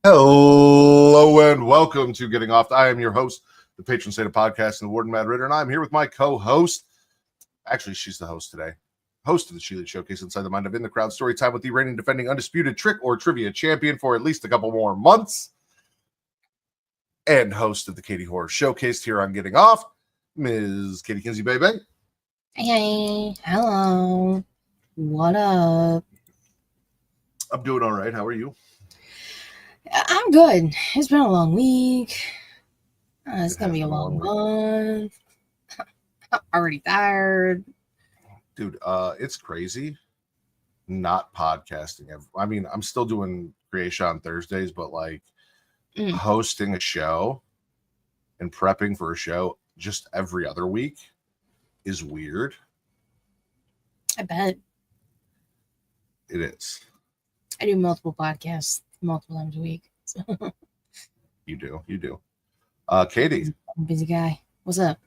Hello and welcome to Getting Off. I am your host, the patron saint of podcast and the Warden Mad Ritter, and I'm here with my co-host. Actually, she's the host today. Host of the Sheila Showcase Inside the Mind of In the Crowd Story Time with the reigning defending undisputed trick or trivia champion for at least a couple more months. And host of the Katie Horror Showcase here on Getting Off, Ms. Katie Kinsey Baby. Hey, hello. What up? I'm doing all right. How are you? I'm good. It's been a long week. It's going to be a long month. I'm already tired. Dude, it's crazy not podcasting. I mean, I'm still doing creation on Thursdays, but like hosting a show and prepping for a show just every other week is weird. I bet. It is. I do multiple podcasts multiple times a week. So. You do. Katie. I'm a busy guy. What's up?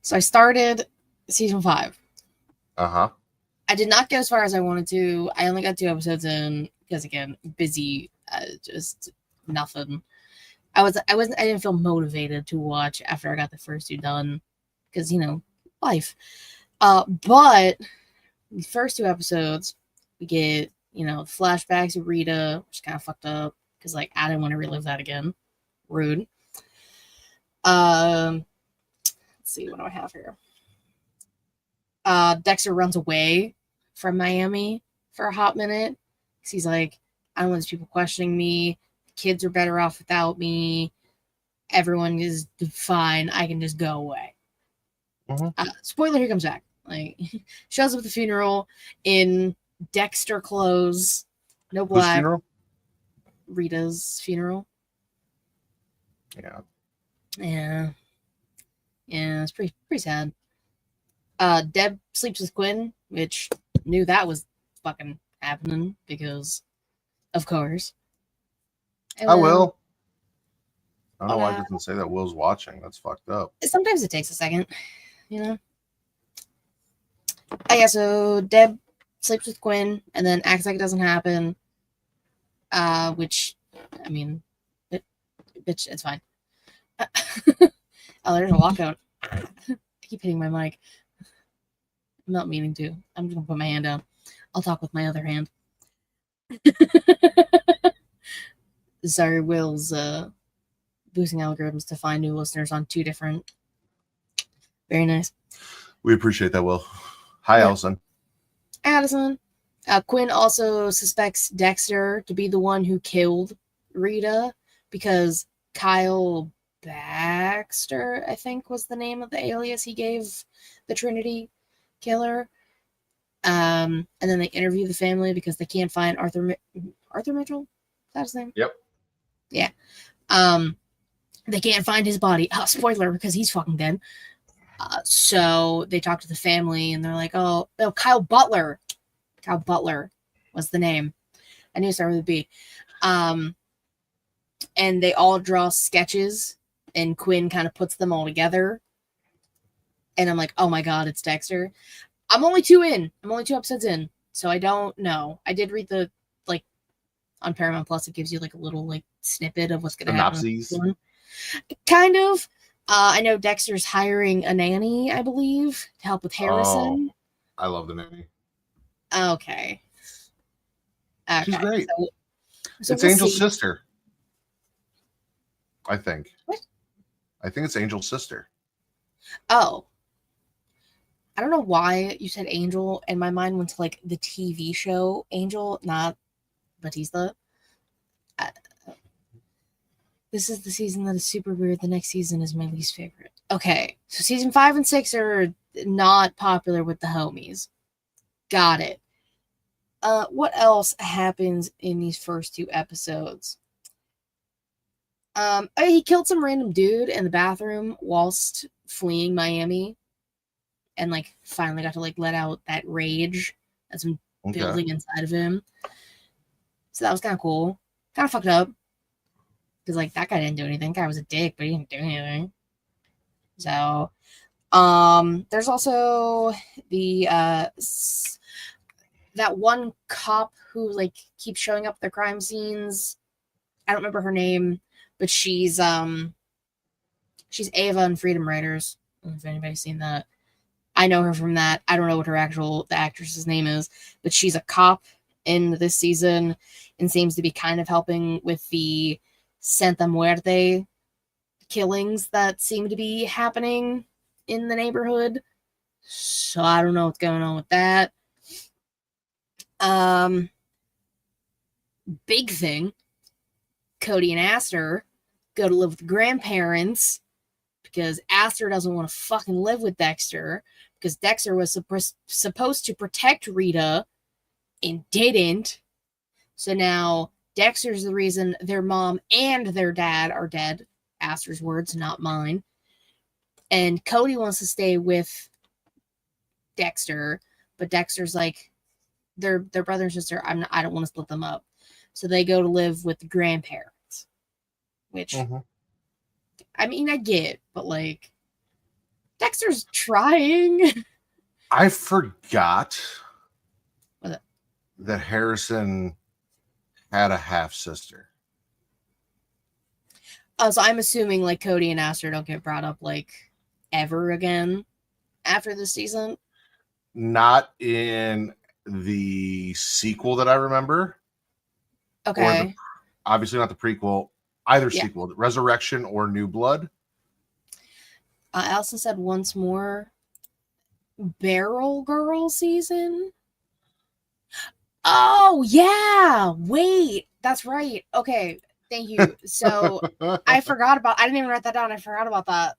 So I started season 5. Uh-huh. I did not get as far as I wanted to. I only got 2 episodes in because, again, busy. Just nothing. I didn't feel motivated to watch after I got the first 2 done because, life. But the first 2 episodes, we get, flashbacks of Rita, which is kind of fucked up because, I didn't want to relive that again. Rude. Let's see, what do I have here? Dexter runs away from Miami for a hot minute. He's like, I don't want these people questioning me. The kids are better off without me. Everyone is fine. I can just go away. Mm-hmm. Spoiler, he comes back. Shows up at the funeral in Dexter clothes. No black. Whose funeral? Rita's funeral. Yeah. Yeah, it's pretty sad. Deb sleeps with Quinn, which knew that was fucking happening because, of course. I will. I don't know why I didn't say that Will's watching. That's fucked up. Sometimes it takes a second, Yeah, so Deb sleeps with Quinn and then acts like it doesn't happen. Which, I mean, bitch, it's fine. Oh, there's a lockout. I keep hitting my mic. I'm not meaning to. I'm just gonna put my hand down. I'll talk with my other hand. Sorry, Will's boosting algorithms to find new listeners on 2 different. Very nice. We appreciate that, Will. Hi, yeah. Allison. Addison. Quinn also suspects Dexter to be the one who killed Rita because Kyle Baxter, I think, was the name of the alias he gave the Trinity killer. And then they interview the family because they can't find Arthur Mitchell? Is that his name? Yep. Yeah. They can't find his body. Spoiler, because he's fucking dead. So they talk to the family and they're like, oh, Kyle Butler. Kyle Butler was the name. I knew it started with a B. And they all draw sketches and Quinn kind of puts them all together. And I'm like, oh my God, it's Dexter. I'm only 2 episodes in. So I don't know. I did read the, on Paramount Plus, it gives you a little snippet of what's going to happen. Kind of. I know Dexter's hiring a nanny, I believe, to help with Harrison. Oh, I love the nanny. Okay. She's great. So it's Angel's sister. I think. What? I think it's Angel's sister. Oh. I don't know why you said Angel, and my mind went to the TV show Angel, not Batista. This is the season that is super weird. The next season is my least favorite. Okay, so season 5 and 6 are not popular with the homies. Got it. What else happens in these first 2 episodes? He killed some random dude in the bathroom whilst fleeing Miami, and finally got to let out that rage that's been building inside of him. So that was kind of cool. Kind of fucked up. Because, that guy didn't do anything. That guy was a dick, but he didn't do anything. So, there's also the that one cop who like keeps showing up at the crime scenes. I don't remember her name, but she's Ava in Freedom Riders. I don't know if anybody's seen that. I know her from that. I don't know what the actress's name is, but she's a cop in this season and seems to be kind of helping with the Santa Muerte killings that seem to be happening in the neighborhood. So I don't know what's going on with that. Big thing. Cody and Aster go to live with the grandparents because Aster doesn't want to fucking live with Dexter because Dexter was supposed to protect Rita and didn't. So now Dexter's the reason their mom and their dad are dead. Aster's words, not mine. And Cody wants to stay with Dexter, but Dexter's like, their brother and sister, I don't want to split them up. So they go to live with the grandparents. Which, I mean, I get, but like, Dexter's trying. I forgot that Harrison had a half sister. So I'm assuming like Cody and Aster don't get brought up like ever again after this season. Not in the sequel that I remember. Okay. Obviously not the prequel. Either sequel, Resurrection or New Blood. Allison said once more, Barrel Girl season. Oh yeah, wait, that's right. Okay, thank you. So I didn't even write that down. I forgot about that.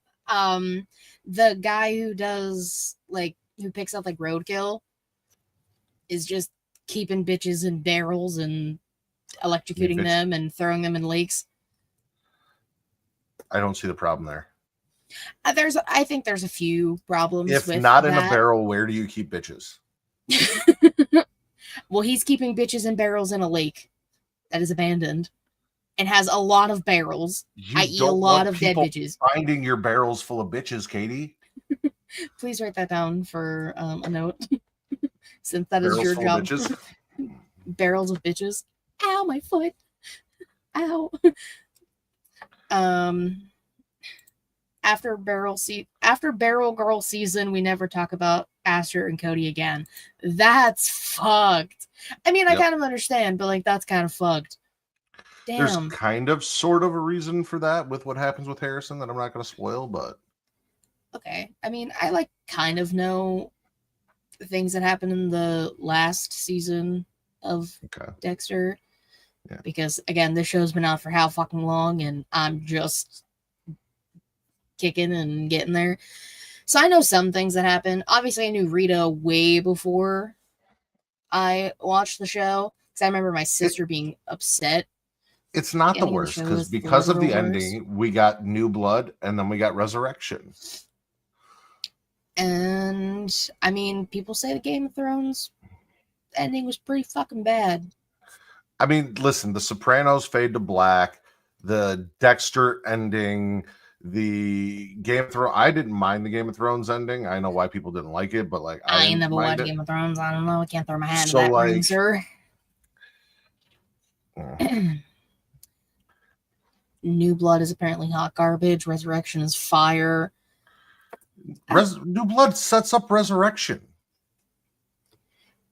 The guy who does who picks up like roadkill is just keeping bitches in barrels and electrocuting them and throwing them in lakes. I don't see the problem there. I think there's a few problems. If with not that. In a barrel, where do you keep bitches? Well, he's keeping bitches in barrels in a lake that is abandoned and has a lot of barrels, i.e. a lot of dead bitches. Finding your barrels full of bitches, Katie. Please write that down for a note, since that barrels is your job. Bitches. Barrels of bitches. Ow, my foot. Ow. After Barrel Girl season, we never talk about Aster and Cody again. That's fucked. I mean, I kind of understand, but that's kind of fucked. Damn. There's kind of sort of a reason for that with what happens with Harrison that I'm not going to spoil, but okay. I mean, I kind of know the things that happened in the last season of Dexter. Yeah. Because again, this show's been out for how fucking long, and I'm just kicking and getting there. So I know some things that happen. Obviously, I knew Rita way before I watched the show because I remember my sister being upset. It's not the worst because of the ending, we got New Blood and then we got Resurrection. And I mean, people say the Game of Thrones ending was pretty fucking bad. I mean, listen, The Sopranos fade to black, the Dexter ending, the Game of Thrones. I didn't mind the Game of Thrones ending. I know why people didn't like it, but I ain't never watched Game of Thrones. I don't know. I can't throw my hat in that ring, sir. New Blood is apparently hot garbage. Resurrection is fire. New Blood sets up Resurrection.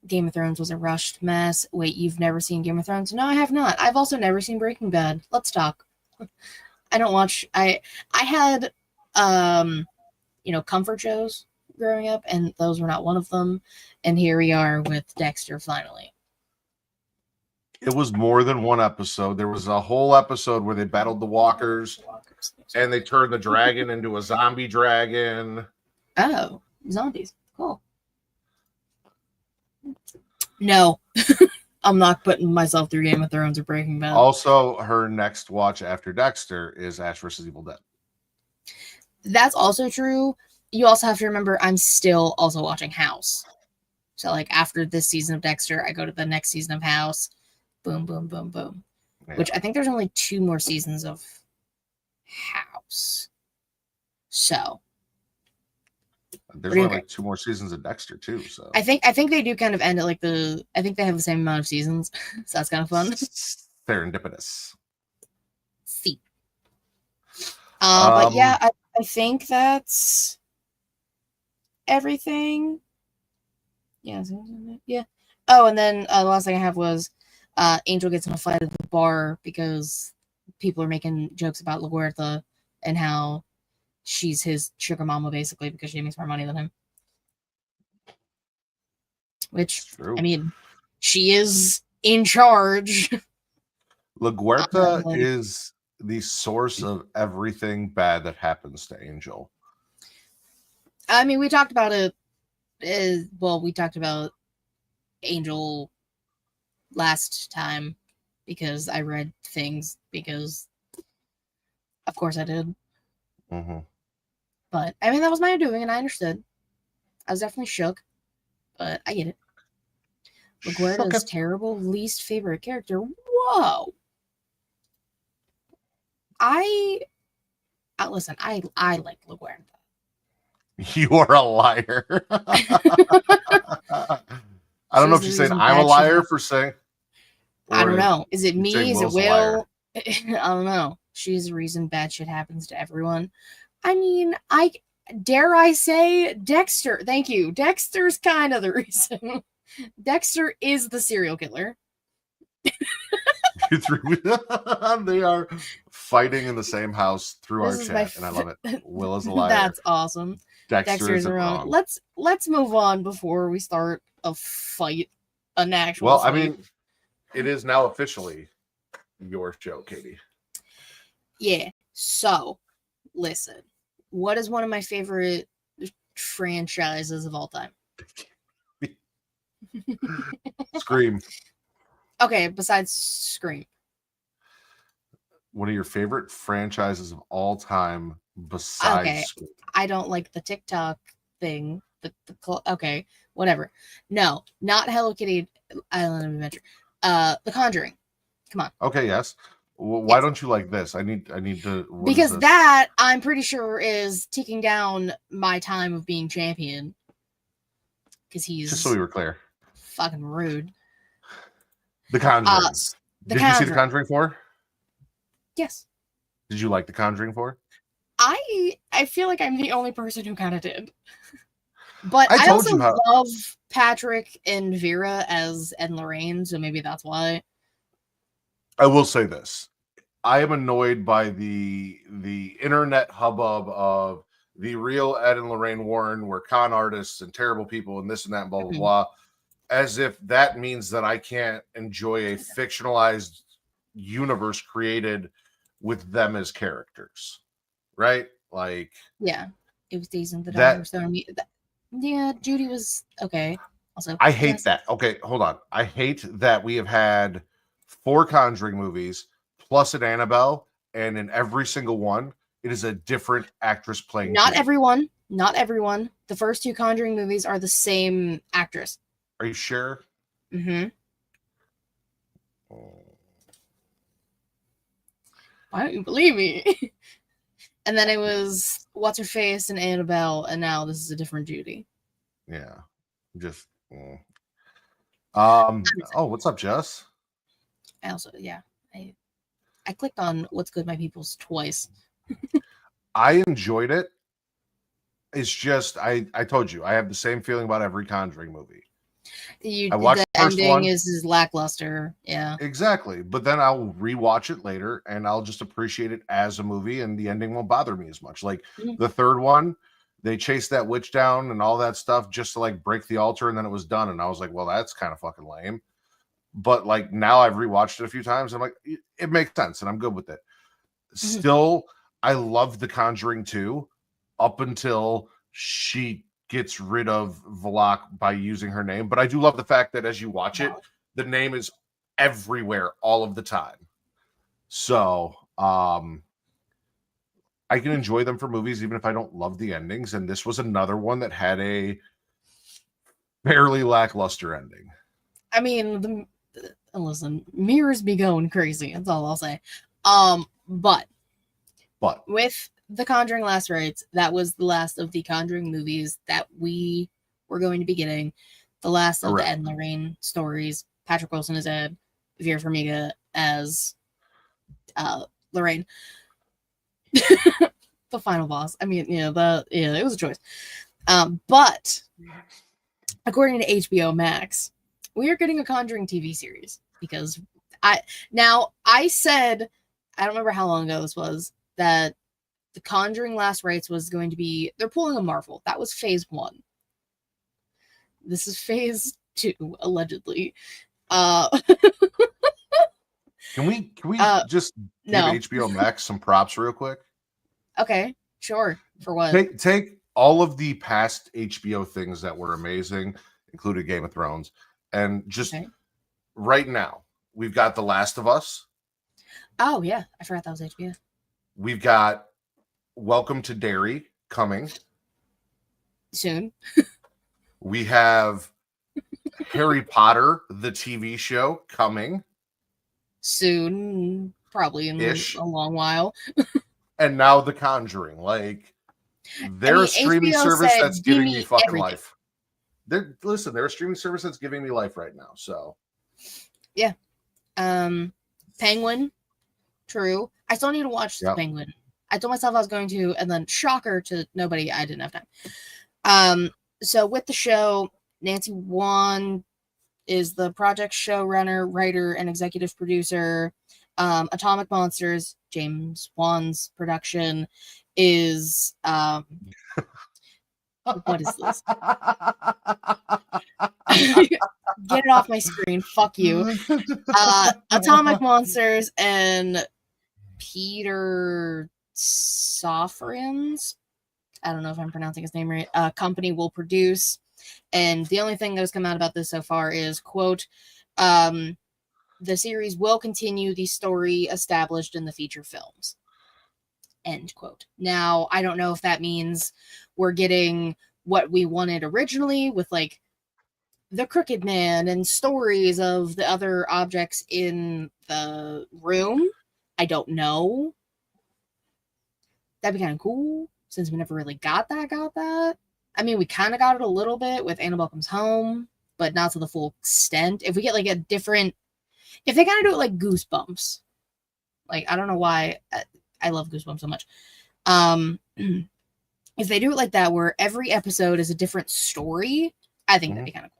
Game of Thrones was a rushed mess. Wait, you've never seen Game of Thrones? No, I have not. I've also never seen Breaking Bad. Let's talk. I don't watch. I had, comfort shows growing up, and those were not one of them. And here we are with Dexter finally. It was more than one episode. There was a whole episode where they battled the walkers, and they turned the dragon into a zombie dragon. Oh, zombies. Cool. No, I'm not putting myself through Game of Thrones or Breaking Bad. Also, her next watch after Dexter is Ash vs. Evil Dead. That's also true. You also have to remember I'm still also watching House. So after this season of Dexter, I go to the next season of House. Boom, boom, boom, boom. Yeah. Which I think there's only 2 more seasons of House. So. There's only like 2 more seasons of Dexter too. So I think they do kind of end at like I think they have the same amount of seasons, so that's kind of fun. Serendipitous. See. But yeah, I think that's everything. Yeah. Yeah. Oh, and then the last thing I have was Angel gets in a fight at the bar because people are making jokes about LaGuerta and how she's his sugar mama, basically, because she makes more money than him. Which, I mean, she is in charge. LaGuerta is the source of everything bad that happens to Angel. I mean, we talked about it. We talked about Angel last time because I read things because, of course, I did. Mm-hmm. But I mean, that was my doing, and I understood. I was definitely shook, but I get it. LaGuerta's terrible least favorite character. Whoa. Listen, I like LaGuerta. You are a liar. I don't know if you're saying I'm a liar for saying. I don't know. Is it me? Is it Will? I don't know. She's the reason bad shit happens to everyone. I mean, dare I say Dexter. Thank you. Dexter's kind of the reason. Dexter is the serial killer. They are fighting in the same house through our chat, and I love it. Will is a liar. That's awesome. Dexter is wrong. Let's move on before we start a fight. An actual fight. I mean, it is now officially your show, Katie. Yeah. So, listen. What is one of my favorite franchises of all time? Scream. Okay, besides Scream. What are your favorite franchises of all time besides Scream? I don't like the TikTok thing. Okay, whatever. No, not Hello Kitty Island of Adventure. The Conjuring. Come on. Okay, yes. Well, why don't you like this? I need to. Because that, I'm pretty sure, is taking down my time of being champion. Because he's just so we were clear. Fucking rude. The Conjuring. Did you see The Conjuring 4? Yes. Did you like The Conjuring 4? I feel like I'm the only person who kind of did. But I also love Patrick and Vera as Ed and Lorraine, so maybe that's why. I will say this. I am annoyed by the internet hubbub of the real Ed and Lorraine Warren were con artists and terrible people and this and that and blah, blah, blah. As if that means that I can't enjoy a fictionalized universe created with them as characters. Right? Like... Yeah. It was Days in the Dark. Yeah, Judy was... Okay. Also, I hate that. Okay, hold on. I hate that we have had 4 Conjuring movies plus an Annabelle, and in every single one, it is a different actress playing. Not everyone. Not everyone. The first 2 Conjuring movies are the same actress. Are you sure? Mm-hmm. Why don't you believe me? And then it was What's-Her-Face and Annabelle, and now this is a different Judy. Yeah. Just... Oh, what's up, Jess? I also, yeah. I clicked on What's Good My People's twice. I enjoyed it. It's just, I told you, I have the same feeling about every Conjuring movie. I watched the first ending one. Is lackluster. Yeah. Exactly. But then I'll rewatch it later and I'll just appreciate it as a movie and the ending won't bother me as much. Like the third one, they chased that witch down and all that stuff just to like break the altar and then it was done. And I was like, well, that's kind of fucking lame. But like now I've rewatched it a few times. I'm like, it makes sense and I'm good with it. Still, I love The Conjuring 2 up until she gets rid of Valak by using her name. But I do love the fact that as you watch it, the name is everywhere all of the time. So I can enjoy them for movies even if I don't love the endings. And this was another one that had a fairly lackluster ending. I mean, listen, mirrors be going crazy. That's all I'll say. But with The Conjuring Last Rites, that was the last of the Conjuring movies that we were going to be getting. The last of the Ed and Lorraine stories. Patrick Wilson as Ed, Vera Farmiga as Lorraine. The final boss. I mean, it was a choice. But according to HBO Max, we are getting a Conjuring TV series because I said, I don't remember how long ago this was, that the Conjuring Last Rites was going to be, they're pulling a Marvel. That was phase 1. This is phase 2, allegedly. Can we just give HBO Max some props real quick? Okay, sure. For what? Take all of the past HBO things that were amazing, including Game of Thrones, and just right now, we've got The Last of Us. Oh, yeah. I forgot that was HBO. We've got Welcome to Derry coming. Soon. We have Harry Potter, the TV show, coming. Soon. Probably in a long while. And now The Conjuring. Like, they're a streaming service that's giving me fucking life. They're a streaming service that's giving me life right now. So, yeah. Penguin. True. I still need to watch the Penguin. I told myself I was going to, and then shocker to nobody, I didn't have time. So with the show, Nancy Wan is the project showrunner, writer, and executive producer. Atomic Monsters, James Wan's production, is what is this? Get it off my screen. Fuck you. Atomic Monsters and Peter Safran's, I don't know if I'm pronouncing his name right, company will produce. And the only thing that has come out about this so far is, quote, the series will continue the story established in the feature films. End quote. Now, I don't know if that means we're getting what we wanted originally with, like, the Crooked Man and stories of the other objects in the room. I don't know. That'd be kind of cool, since we never really got that. I mean, we kind of got it a little bit with Annabelle Comes Home, but not to the full extent. If we get, like, a different... If they kind of do it like Goosebumps, like, I don't know why I love Goosebumps so much. If they do it like that, where every episode is a different story, I think that'd be kind of cool.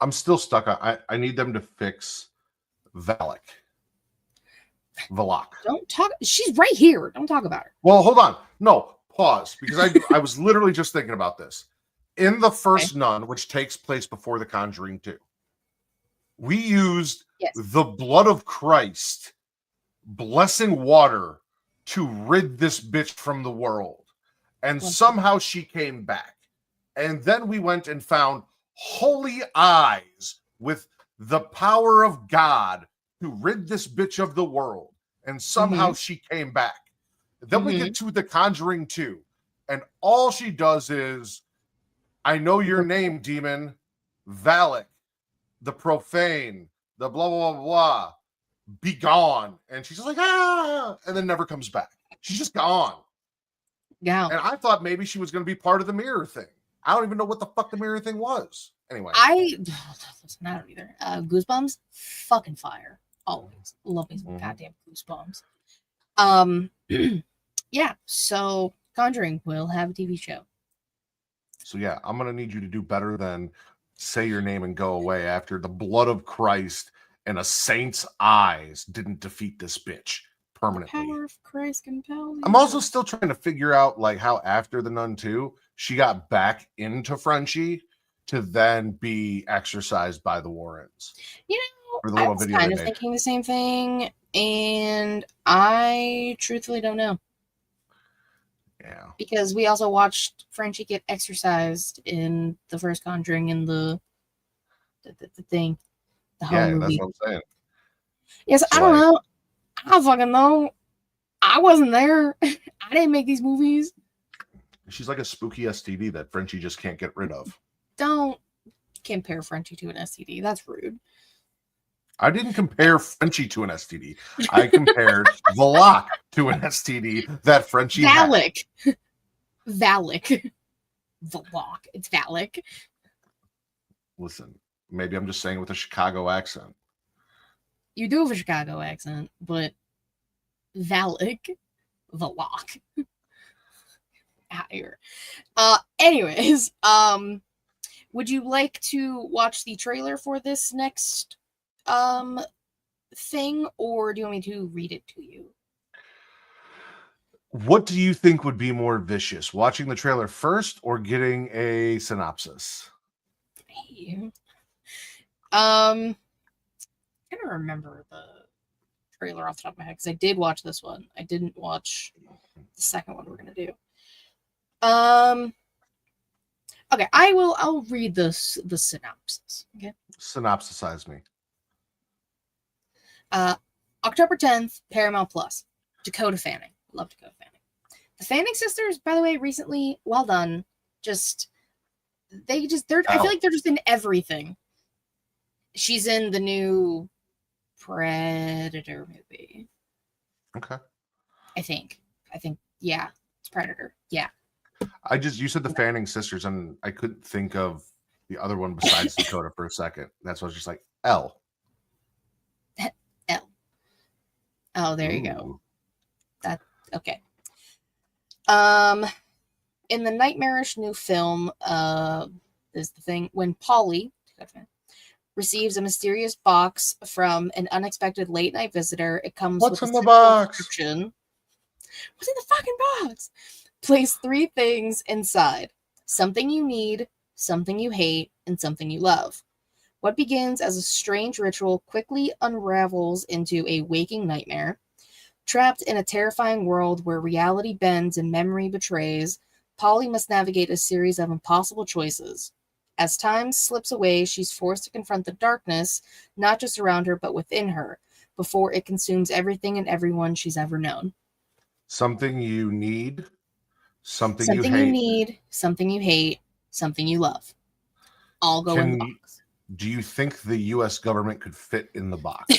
I'm still stuck on, I need them to fix Valak. Don't talk. She's right here. Don't talk about her. Well, hold on. No, pause. Because I was literally just thinking about this. In the first Nun, which takes place before The Conjuring 2, we used the blood of Christ blessing water to rid this bitch from the world. And somehow she came back. And then we went and found holy eyes with the power of God to rid this bitch of the world. And somehow she came back. Then we get to The Conjuring 2. And all she does is, I know your name, demon. Valak, the profane, the blah, blah, blah, blah. Be gone. And she's just like, and then never comes back. She's just gone. Yeah. And I thought maybe she was going to be part of the mirror thing. I don't even know what the fuck the mirror thing was. Anyway. I don't either. Goosebumps, fucking fire. Always. Love me some goddamn Goosebumps. Yeah, so Conjuring will have a TV show. So yeah, I'm going to need you to do better than say your name and go away after the blood of Christ and a saint's eyes didn't defeat this bitch permanently. The power of Christ compels you. I'm also still trying to figure out, like, how after the Nun 2, she got back into Frenchie to then be exorcised by the Warrens. You know, I was kind of thinking the same thing, and I truthfully don't know. Yeah. Because we also watched Frenchie get exorcised in the first Conjuring in the thing. The whole movie. That's what I'm saying. Yes, so I don't know. I don't fucking know. I wasn't there. I didn't make these movies. She's like a spooky STD that Frenchie just can't get rid of. Don't compare Frenchie to an STD. That's rude. I didn't compare Frenchie to an STD. I compared the lock to an STD that Frenchie had. Valak. The lock. It's Valak. Listen, maybe I'm just saying it with a Chicago accent. You do have a Chicago accent, but Valak. The lock. Out here. Anyways, would you like to watch the trailer for this next thing, or do you want me to read it to you? What do you think would be more vicious, watching the trailer first or getting a synopsis? I don't remember the trailer off the top of my head because I did watch this one. I didn't watch the second one we're gonna do. Okay, I'll read the synopsis. Okay. Synopsisize me. October 10th, Paramount Plus. Dakota Fanning. Love Dakota Fanning. The Fanning sisters, by the way, recently, well done. I feel like they're just in everything. She's in the new Predator movie. Okay. I think, yeah, it's Predator. Yeah. You said the Fanning sisters, and I couldn't think of the other one besides Dakota for a second. That's why I was just like, L. L. Oh, there you go. That okay. In the nightmarish new film, is the thing when Polly receives a mysterious box from an unexpected late night visitor. It comes What's with in the box? What's in the fucking box? Place 3 things inside: something you need, something you hate, and something you love. What begins as a strange ritual quickly unravels into a waking nightmare. Trapped in a terrifying world where reality bends and memory betrays, Polly must navigate a series of impossible choices. As time slips away, she's forced to confront the darkness, not just around her, but within her, before it consumes everything and everyone she's ever known. Something you need, something you hate. Need, something you hate, something you love. All go in the box. Do you think the U.S. government could fit in the box?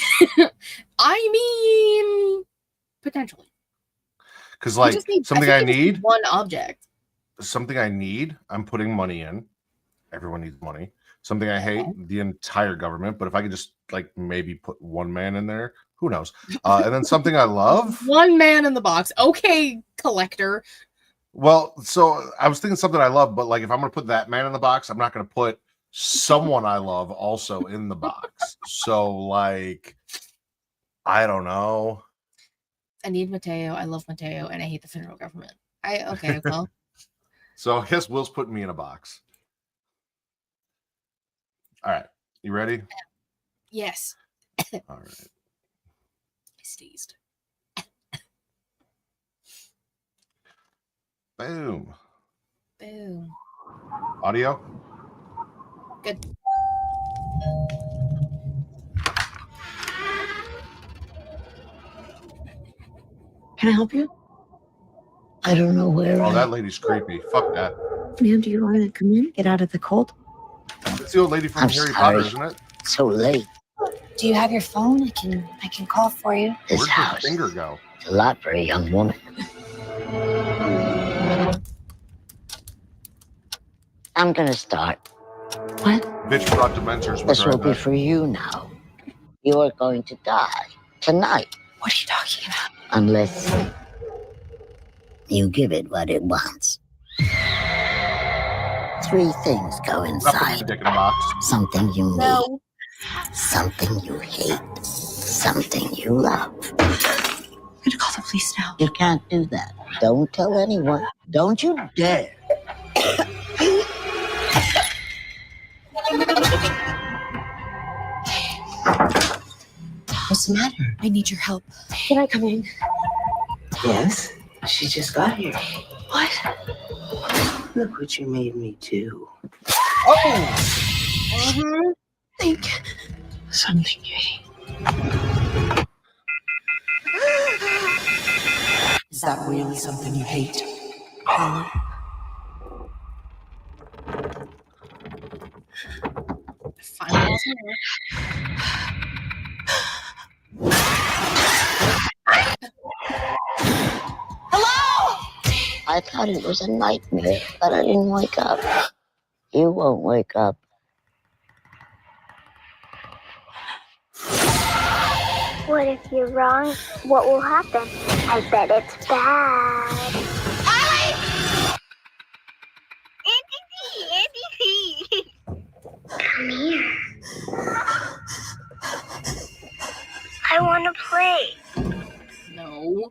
I mean, potentially. Because, like, something I need, one object. Something I need, I'm putting money in. Everyone needs money. Something I hate, the entire government. But if I could just, like, maybe put one man in there, who knows? And then something I love. One man in the box. Okay, collector. Well, so I was thinking something I love, but, like, if I'm going to put that man in the box, I'm not going to put someone I love also in the box. So, like, I don't know. I need Mateo. I love Mateo, and I hate the federal government. Okay, well. So I guess Will's putting me in a box. All right, you ready? Yes. All right. I sneezed. Boom. Boom. Audio. Good. Can I help you? I don't know where. Oh, that lady's creepy. Fuck that. Ma'am, do you want to come in? Get out of the cold? It's the old lady from Harry Potter, isn't it? So late. Do you have your phone? I can call for you. This Where'd house. your finger go? It's a lot for a young woman. I'm gonna start. What? Bitch brought Dementors with This her. will be for you now. You are going to die tonight. What are you talking about? Unless you give it what it wants. 3 things go inside. Dick in a box. Something you need. No. Something you hate. Something you love. I'm gonna call the police now. You can't do that. Don't tell anyone. Don't you dare. What's the matter? I need your help. Can I come in? Yes, she just got here. What? Look what you made me do. Oh! Think something you hate. Is that really something you hate? Finally. I thought it was a nightmare, but I didn't wake up. You won't wake up. What if you're wrong? What will happen? I bet it's bad. Andy! Come here. I want to play. No.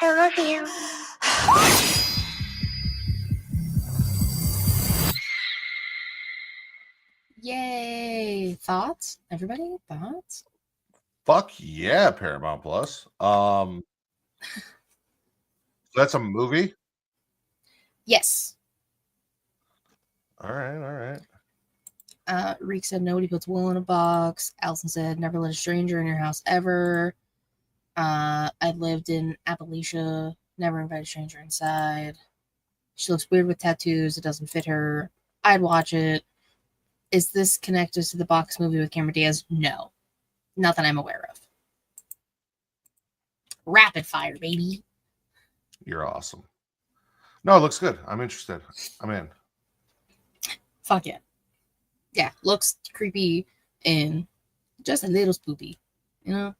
I love you. Yay! Thoughts? Everybody? Thoughts? Fuck yeah, Paramount Plus. That's a movie. Yes. All right. Reek said nobody puts wool in a box. Allison said never let a stranger in your house ever. I lived in Appalachia. Never invite a stranger inside. She looks weird with tattoos. It doesn't fit her. I'd watch it. Is this connected to the box movie with Cameron Diaz? No. Not that I'm aware of. Rapid fire, baby. You're awesome. No, it looks good. I'm interested. I'm in. Fuck yeah. Yeah, looks creepy and just a little spoopy, you know?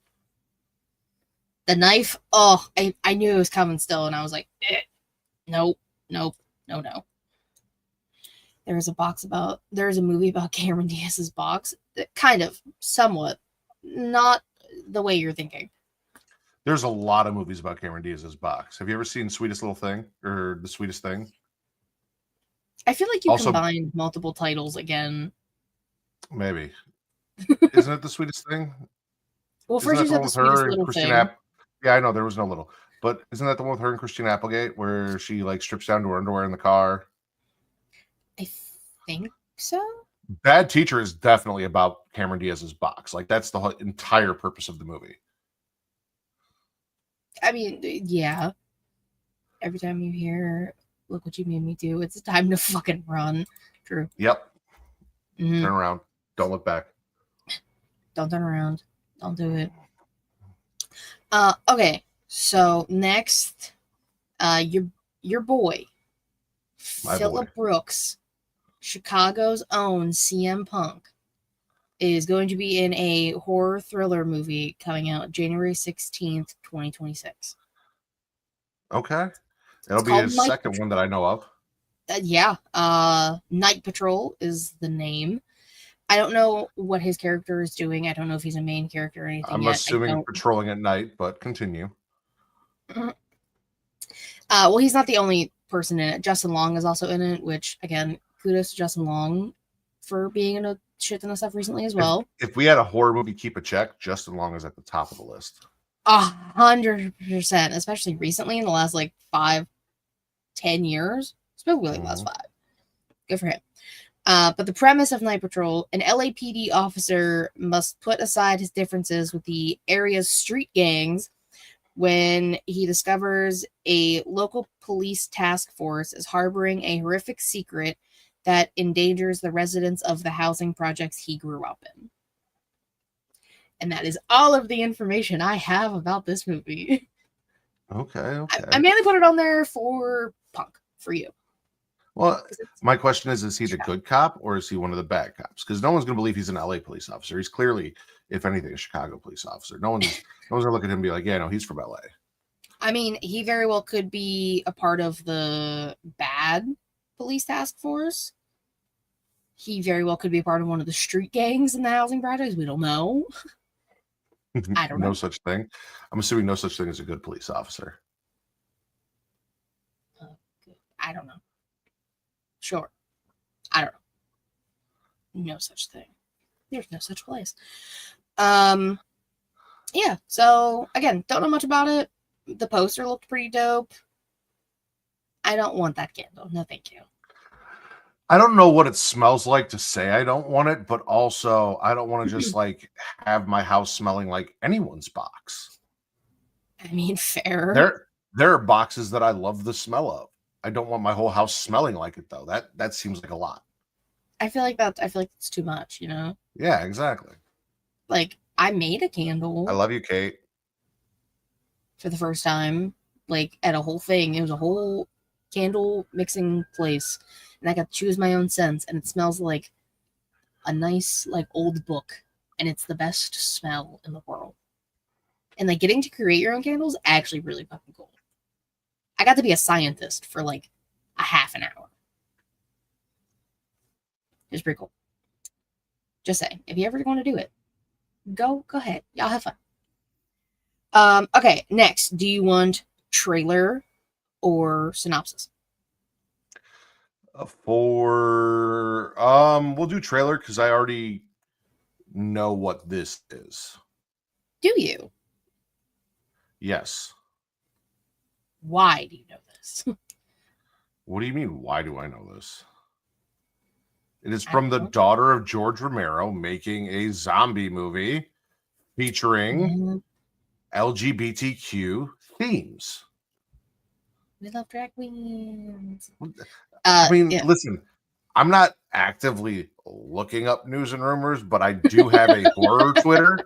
The knife, oh, I knew it was coming still, and I was like, nope. No. There's a movie about Cameron Diaz's box. Kind of, somewhat. Not the way you're thinking. There's a lot of movies about Cameron Diaz's box. Have you ever seen Sweetest Little Thing or The Sweetest Thing? I feel like you Also, combined multiple titles again. Maybe. Isn't it The Sweetest Thing? Well, Isn't first you that the said one the with sweetest her and little Christian thing. Yeah, I know there was no little. But isn't that the one with her and Christian Applegate where she like strips down to her underwear in the car? I think so. Bad Teacher is definitely about Cameron Diaz's box. Like that's the whole entire purpose of the movie. I mean, yeah. Every time you hear "Look What You Made Me Do," it's time to fucking run. True. Yep. Mhm. Turn around. Don't look back. Don't turn around. Don't do it. Okay. So next, your boy, My Phillip boy. Brooks, Chicago's own CM Punk, is going to be in a horror thriller movie coming out January 16th, 2026. Okay. It'll be called his Night second one that I know of. Yeah. Night Patrol is the name. I don't know what his character is doing. I don't know if he's a main character or anything I'm yet. assuming patrolling at night, but continue. Well, he's not the only person in it. Justin Long is also in it, which, again, kudos to Justin Long for being in a shit ton of stuff recently as well. If we had a horror movie keep a check, Justin Long is at the top of the list. 100%, especially recently in the last, 5-10 years. Especially last 5. Good for him. But the premise of Night Patrol, an LAPD officer must put aside his differences with the area's street gangs when he discovers a local police task force is harboring a horrific secret that endangers the residents of the housing projects he grew up in. And that is all of the information I have about this movie. Okay. I mainly put it on there for Punk, for you. Well, my question is he the good cop or is he one of the bad cops? Because no one's going to believe he's an LA police officer. He's clearly, if anything, a Chicago police officer. No one's going to look at him and be like, yeah, no, he's from LA. I mean, he very well could be a part of the bad police task force. He very well could be a part of one of the street gangs in the housing projects. We don't know. I don't know. No such thing. I'm assuming no such thing as a good police officer. I don't know. Sure. I don't know. No such thing. There's no such place. Yeah, so again, don't know much about it. The poster looked pretty dope. I don't want that candle. No, thank you. I don't know what it smells like to say I don't want it, but also I don't want to just have my house smelling like anyone's box. I mean, fair. There are boxes that I love the smell of. I don't want my whole house smelling like it though. That seems like a lot. I feel like it's too much, you know? Yeah, exactly. Like, I made a candle I love you, Kate. for the first time, like at a whole thing. It was a whole candle mixing place, and I got to choose my own scents, and it smells like a nice, like, old book, and it's the best smell in the world. And like getting to create your own candles actually really fucking cool. I got to be a scientist for like a half an hour. It was pretty cool. Just saying, if you ever want to do it, go ahead. Y'all have fun. Okay, next, do you want trailer or synopsis? We'll do trailer because I already know what this is. Do you? Yes. Why do you know this? What do you mean? Why do I know this? It is from the daughter of George Romero making a zombie movie featuring LGBTQ themes. We love drag queens. I mean, listen, I'm not actively looking up news and rumors, but I do have a horror Twitter.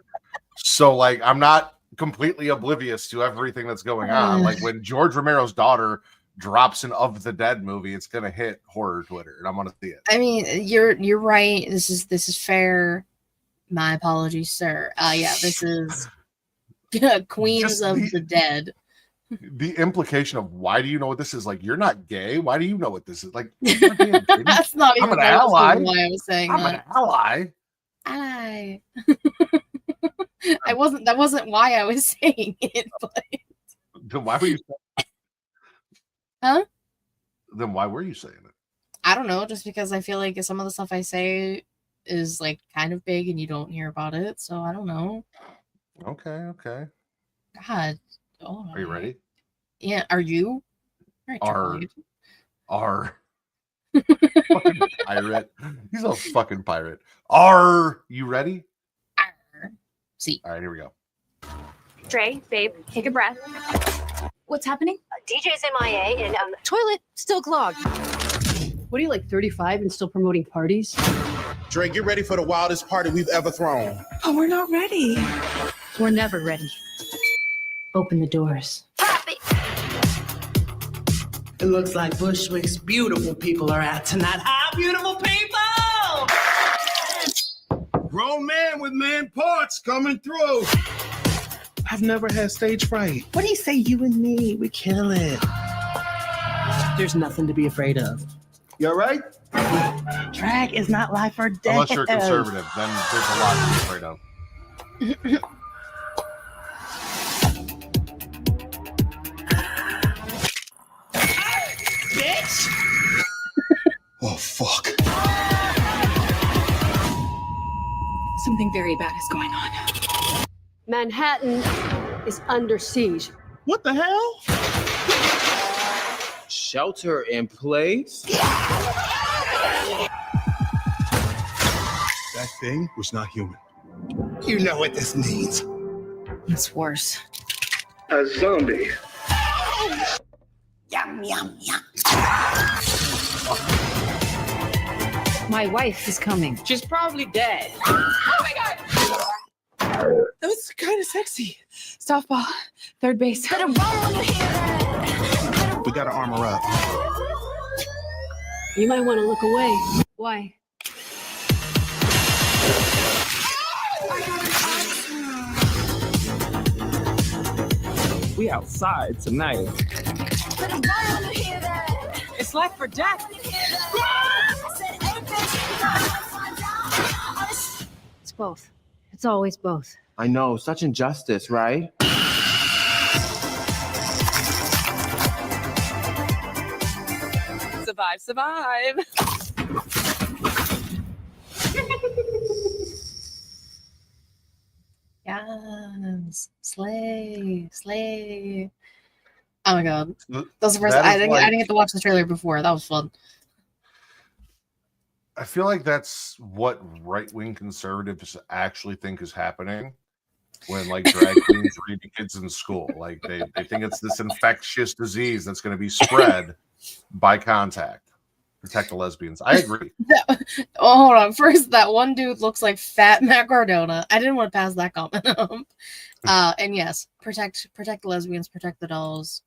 So, like, I'm not completely oblivious to everything that's going on. Like, when George Romero's daughter drops an Of the Dead movie, it's gonna hit horror Twitter, and I'm gonna see it. I mean, you're right. This is fair. My apologies, sir. Yeah, this is Queens of the Dead. The implication of why do you know what this is? Like, you're not gay. Why do you know what this is? Like, that's not even I'm an ally. Why I was saying I'm an ally. Ally. That wasn't why I was saying it, but then why were you saying Huh? Then why were you saying it? I don't know, just because I feel like some of the stuff I say is like kind of big and you don't hear about it, so I don't know. Okay. God. Oh, are you ready? Yeah, are you? Fucking pirate. He's a fucking pirate. Are you ready? See. All right, here we go. Dre, babe, take a breath. What's happening? DJ's MIA and Toilet still clogged. What are you, like 35 and still promoting parties? Dre, get ready for the wildest party we've ever thrown. Oh, we're not ready. We're never ready. Open the doors. It looks like Bushwick's beautiful people are out tonight. Hi, beautiful people! Grown man with man parts coming through. I've never had stage fright. What do you say, you and me? We kill it. There's nothing to be afraid of. You all right? Drag is not life or death. Unless you're conservative, then there's a lot to be afraid of. Bitch! Oh, fuck. Something very bad is going on. Manhattan is under siege. What the hell? Shelter in place? That thing was not human. You know what this means. It's worse. A zombie. Yum, yum, yum. My wife is coming. She's probably dead. That was kind of sexy. Softball, third base. We gotta armor up. You might want to look away. Why? We outside tonight. It's life or death. It's both. It's always both. I know, such injustice, right? Survive. Yes. Slay. Oh my god. That was the first That I is didn't get to watch the trailer before. That was fun. I feel like that's what right-wing conservatives actually think is happening when, like, drag queens read to kids in school. Like, they think it's this infectious disease that's going to be spread by contact. Protect the lesbians. I agree. Oh, hold on. First, that one dude looks like fat Matt Cardona. I didn't want to pass that comment up. And yes, protect the lesbians, protect the dolls.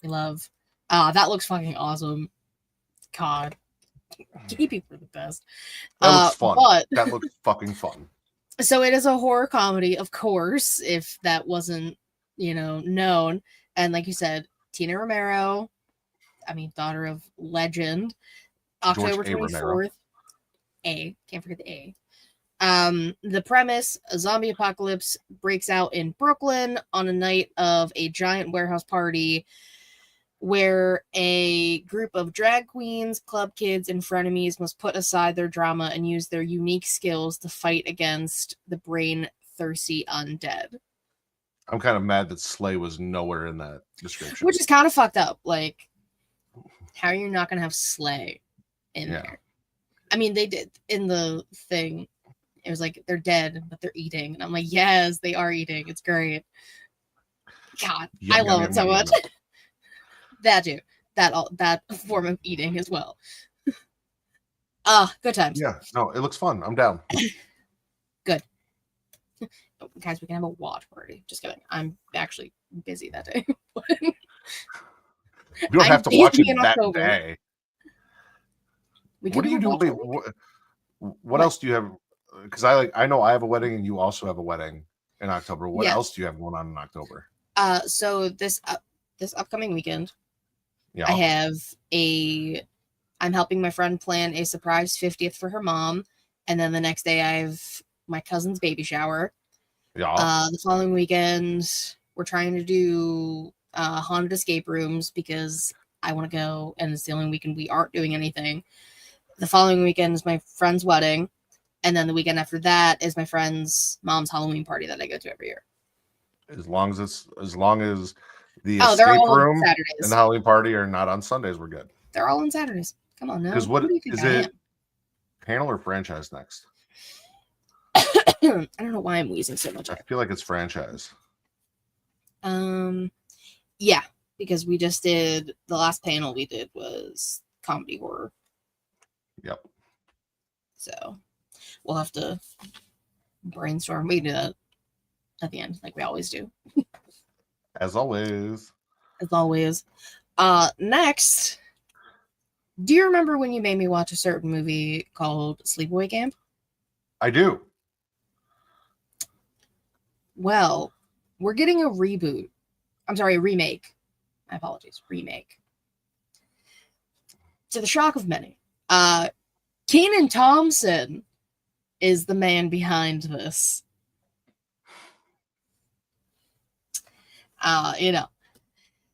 We love. That looks fucking awesome. God, gay people are the best. That looks fun. But That looks fucking fun. so it is a horror comedy, of course, if that wasn't, known. And like you said, Tina Romero, daughter of legend, October 24th. Can't forget the A. The premise, a zombie apocalypse breaks out in Brooklyn on a night of a giant warehouse party where a group of drag queens, club kids, and frenemies must put aside their drama and use their unique skills to fight against the brain-thirsty undead. I'm kind of mad that Slay was nowhere in that description. Which is kind of fucked up. Like, how are you not going to have Slay in there? They did in the thing. It was like, they're dead, but they're eating. And I'm like, yes, they are eating. It's great. God, I love it so much. That too. That form of eating as well. Good times. Yeah, no, it looks fun. I'm down. Good. Guys, we can have a watch party. Just kidding. I'm actually busy that day. You don't have to watch it that day. What do you do? Wait, what else do you have? Because I know I have a wedding and you also have a wedding in October. What else do you have going on in October? So this upcoming weekend, I'm helping my friend plan a surprise 50th for her mom, and then the next day I have my cousin's baby shower. Yeah. The following weekend, we're trying to do haunted escape rooms because I want to go, and it's the only weekend we aren't doing anything. The following weekend is my friend's wedding, and then the weekend after that is my friend's mom's Halloween party that I go to every year. As long as the escape room and the Halloween party are not on Sundays, we're good. They're all on Saturdays. Come on now. Because what do you think is it? Panel or franchise next? I don't know why I'm wheezing so much. I feel like it's franchise. Yeah, because we just did the last panel we did was comedy horror. Yep. So we'll have to brainstorm. We do that at the end, like we always do. As always. As always. Next, do you remember when you made me watch a certain movie called Sleepaway Camp? I do. Well, we're getting a reboot. I'm sorry, a remake. My apologies. Remake. To the shock of many, Kenan Thompson is the man behind this.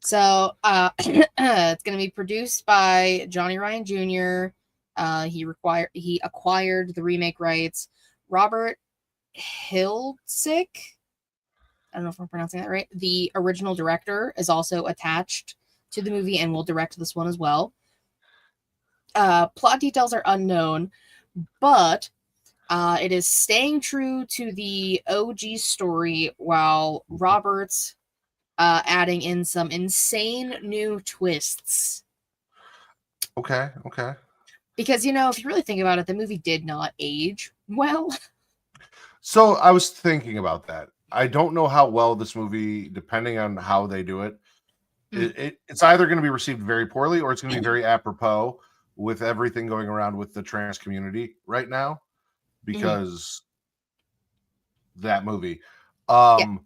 So it's going to be produced by Johnny Ryan Jr. He acquired the remake rights. Robert Hiltzik, I don't know if I'm pronouncing that right. The original director is also attached to the movie and will direct this one as well. Plot details are unknown, but it is staying true to the OG story while Robert's adding in some insane new twists. Okay. Because, if you really think about it, the movie did not age well. So I was thinking about that. I don't know how well this movie, depending on how they do it, it's either going to be received very poorly or it's going to be very apropos with everything going around with the trans community right now because that movie. I'm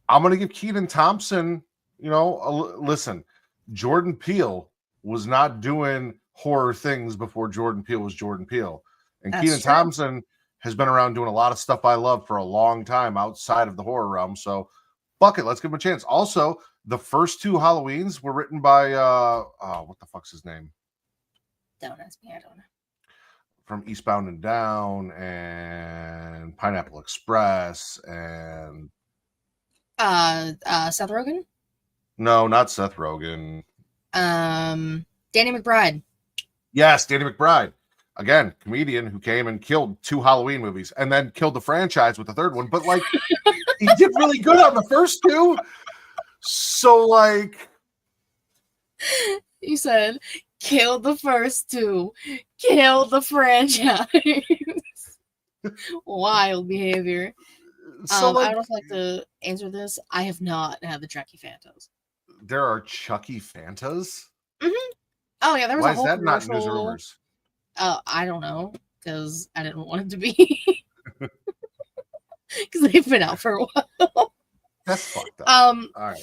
going to give Kenan Thompson, listen, Jordan Peele was not doing horror things before Jordan Peele was Jordan Peele. And Kenan Thompson has been around doing a lot of stuff I love for a long time outside of the horror realm. So, fuck it, let's give him a chance. Also, the first two Halloweens were written by, what the fuck's his name? Don't ask me, I don't know. From Eastbound and Down and Pineapple Express and... Seth Rogen? No, not Seth Rogen. Danny McBride. Yes, Danny McBride. Again, comedian who came and killed 2 Halloween movies and then killed the franchise with the third one. But, he did really good on the first 2. So, You said Killed the first two. Killed the franchise. Wild behavior. So I would also like to answer this. I have not had the Chucky Fantas. there are Chucky Fantas? Mm-hmm. Oh yeah, there was Why a whole is that not commercial. news rumors? I don't know, because I didn't want it to be. Because they've been out for a while. That's fucked up. All right.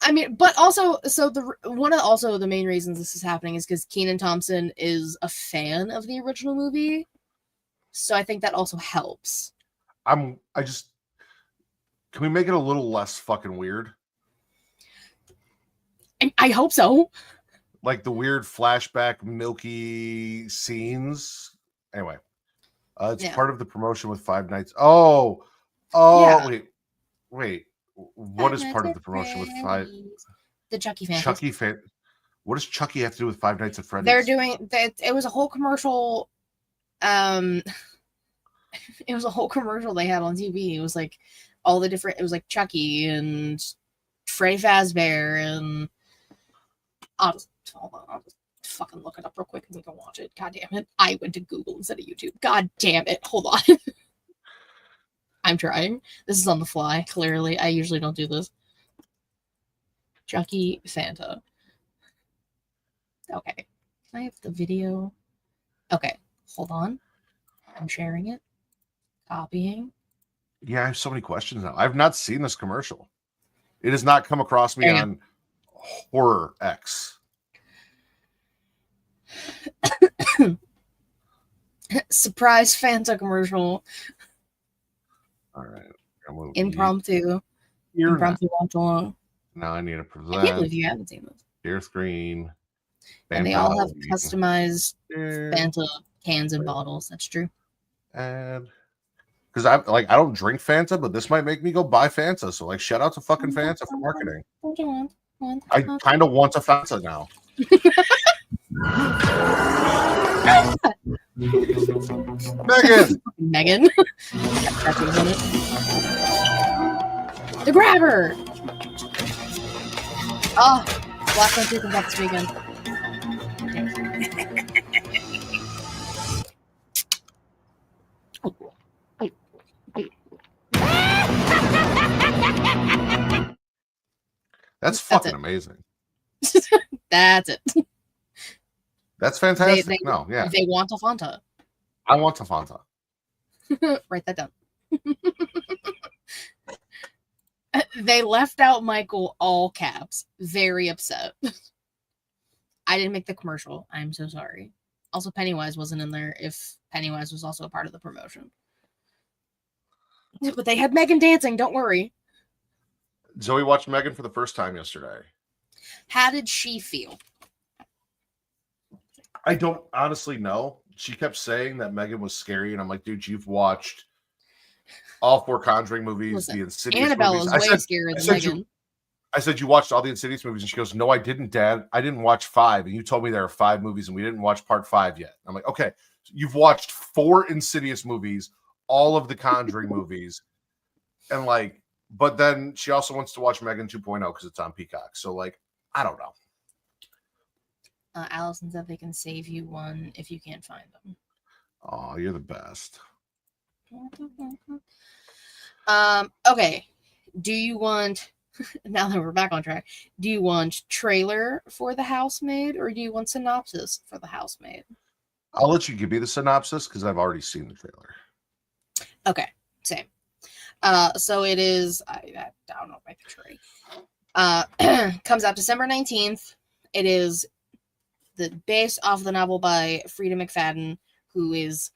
I mean, but also, so the main reasons this is happening is because Kenan Thompson is a fan of the original movie, so I think that also helps. Can we make it a little less fucking weird? And I hope so. Like the weird flashback, milky scenes. Anyway, it's part of the promotion with Five Nights. Oh, yeah. Wait. What is part of the promotion with the Chucky fans? What does Chucky have to do with Five Nights at Freddy's? They're doing that. It was a whole commercial. It was a whole commercial they had on TV. It was like all the different. It was like Chucky and Freddy Fazbear and. Hold on, I'll just fucking look it up real quick and we can watch it. God damn it. I went to Google instead of YouTube. God damn it. Hold on. I'm trying. This is on the fly, clearly. I usually don't do this. Chucky Fanta. Okay. Can I have the video? Okay. Hold on. I'm sharing it. Copying. Yeah, I have so many questions now. I've not seen this commercial. It has not come across me on Horror X. Surprise Fanta commercial. All right. Impromptu watch along. Now I need to present. I can't believe you haven't seen this. Share screen. And they all have customized Fanta cans and bottles. That's true. And because I don't drink Fanta, but this might make me go buy Fanta. So shout out to fucking Fanta for marketing. I kind of want a Fanta now. Megan. The grabber. Oh, Black Panther comes out this weekend. That's fucking amazing. That's it. That's fantastic. They want a Fanta. I want a Fanta. Write that down. They left out Michael all caps. Very upset. I didn't make the commercial. I'm so sorry. Also, Pennywise wasn't in there if Pennywise was also a part of the promotion. But they had Megan dancing. Don't worry. Zoe watched Megan for the first time yesterday. How did she feel? I don't honestly know. She kept saying that Megan was scary, and I'm like, dude, you've watched all 4 Conjuring movies, Listen, the Insidious Annabelle movies. is way scarier than Megan. I said, you watched all the Insidious movies, and she goes, no, I didn't, Dad. I didn't watch 5, and you told me there are 5 movies, and we didn't watch part 5 yet. I'm like, okay, so you've watched 4 Insidious movies, all of the Conjuring movies, and but then she also wants to watch Megan 2.0 because it's on Peacock. So I don't know. Allison said they can save you one if you can't find them. Oh, you're the best. Okay. Do you want, now that we're back on track, do you want trailer for The Housemaid or do you want synopsis for The Housemaid? I'll let you give me the synopsis because I've already seen the trailer. Okay, same. So it is, I don't know my picture right. Comes out December 19th. It is based off the novel by Frida McFadden, who is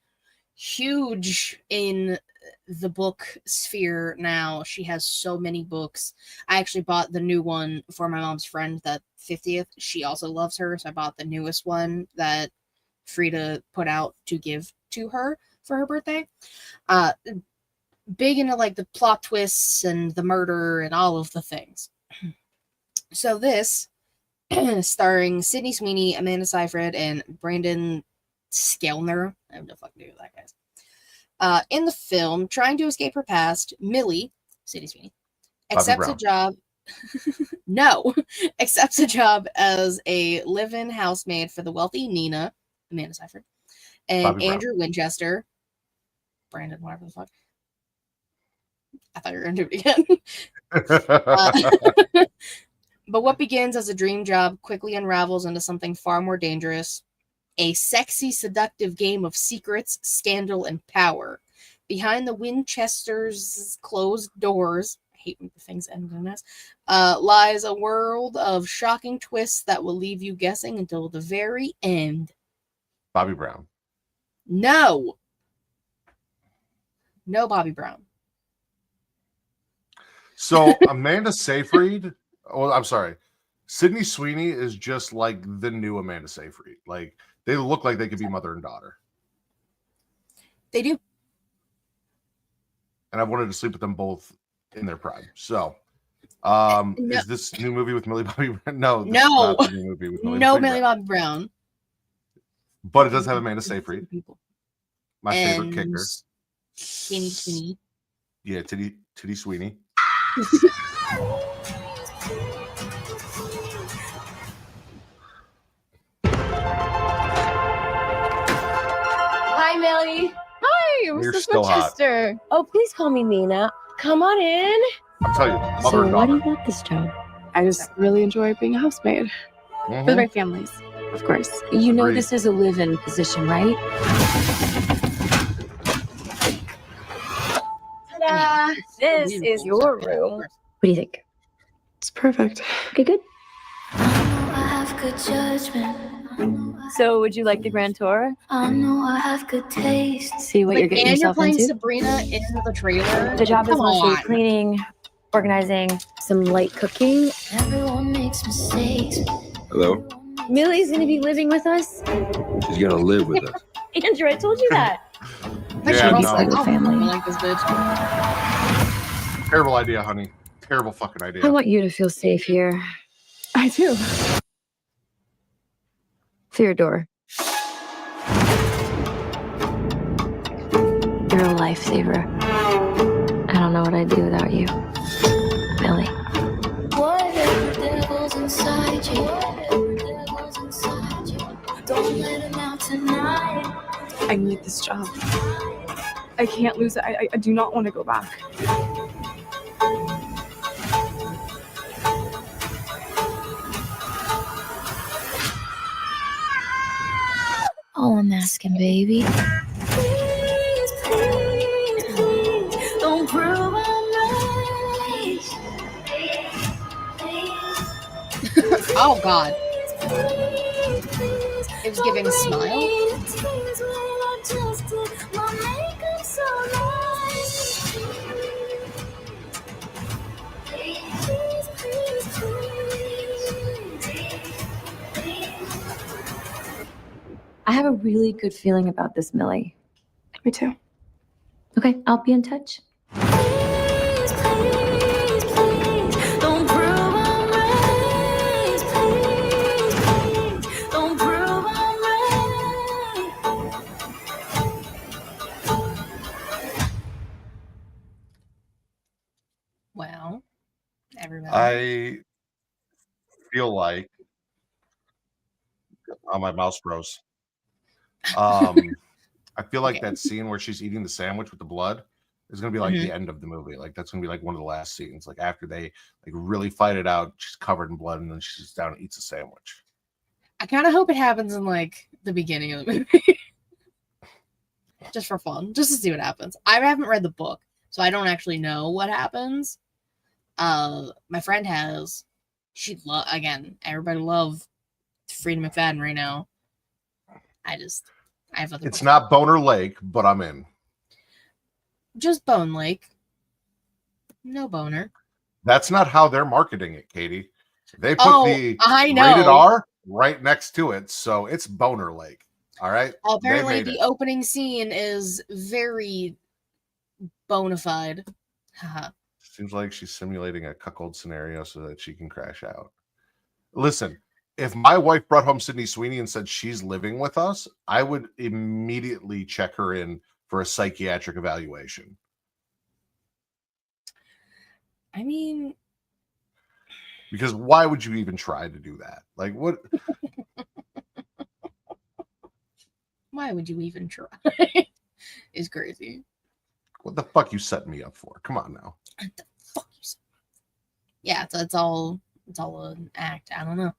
huge in the book sphere now. She has so many books. I actually bought the new one for my mom's friend, that 50th. She also loves her, so I bought the newest one that Frida put out to give to her for her birthday. Big into the plot twists and the murder and all of the things. So this, starring Sydney Sweeney, Amanda Seyfried, and Brandon Skelner. I have no fucking idea who that guy is. In the film, trying to escape her past, Millie, Sydney Sweeney, accepts a job No, accepts a job as a live-in housemaid for the wealthy Nina, Amanda Seyfried, and Bobby Brown. Andrew Winchester, Brandon, whatever the fuck. I thought you were going to do it again. But what begins as a dream job quickly unravels into something far more dangerous. A sexy, seductive game of secrets, scandal, and power. Behind the Winchester's closed doors, I hate when the things end in S, lies a world of shocking twists that will leave you guessing until the very end. Bobby Brown. No. No Bobby Brown. So Amanda Seyfried, I'm sorry. Sydney Sweeney is just like the new Amanda Seyfried. Like, they look like they could be mother and daughter. They do. And I've wanted to sleep with them both in their prime. So, No. is this new movie with Millie Bobby Brown? No. No. Not the new movie with No Millie Brown. Bobby Brown. But it does have Amanda Seyfried. My favorite And kicker. Skinny Sweeney. Yeah, Titty Sweeney. Hi, Millie. Hi, You're Mrs. still hot. Winchester. Oh, please call me Nina. Come on in. I'll tell you, mother So and why daughter. do you want this job? I just really enjoy being a housemaid for the Mhm. right families, of course. You know Agreed. this is a live-in position, right? Ta-da! This is your room. What do you think? It's perfect. Okay, good. So, would you like the grand tour? See what you're getting And you're yourself playing into? Sabrina in the trailer. The job is Come mostly on. cleaning, organizing, some light cooking. Hello? Millie's gonna be living with us. She's gonna live with us. Andrew, I told you that. Yeah, She'll be no. part of the I family. like this bitch. Terrible idea, honey. Terrible fucking idea. I want you to feel safe here. I do. Theodore. You're a lifesaver. I don't know what I'd do without you. Millie. I need this job. I can't lose it. I do not want to go back. All I'm asking, baby. Oh God. It was giving a smile. I have a really good feeling about this, Millie. Me too. Okay, I'll be in touch. Wow. Everybody. I feel like my mouse froze. I feel like Okay. that scene where she's eating the sandwich with the blood is gonna be like Mhm. the end of the movie. Like, that's gonna be like one of the last scenes. Like, after they like really fight it out, she's covered in blood, and then she sits down and eats a sandwich. I kind of hope it happens in like the beginning of the movie. Just for fun. Just to see what happens. I haven't read the book, so I don't actually know what happens. My friend has. Again, everybody love Frida McFadden right now. I have other It's books. not Boner Lake, but I'm in. Just Bone Lake. No boner. That's not how they're marketing it, Katie. They put Oh, the I rated know. R right next to it, so it's Boner Lake. All right. Apparently, made the it. opening scene is very bona fide. Haha. Seems like she's simulating a cuckold scenario so that she can crash out. Listen, if my wife brought home Sydney Sweeney and said she's living with us, I would immediately check her in for a psychiatric evaluation. I mean, Because why would you even try to do that? Like, what? Why would you even try? It's crazy. What the fuck you set me up for? Come on now. What the fuck you said? Yeah, it's all an act. I don't know.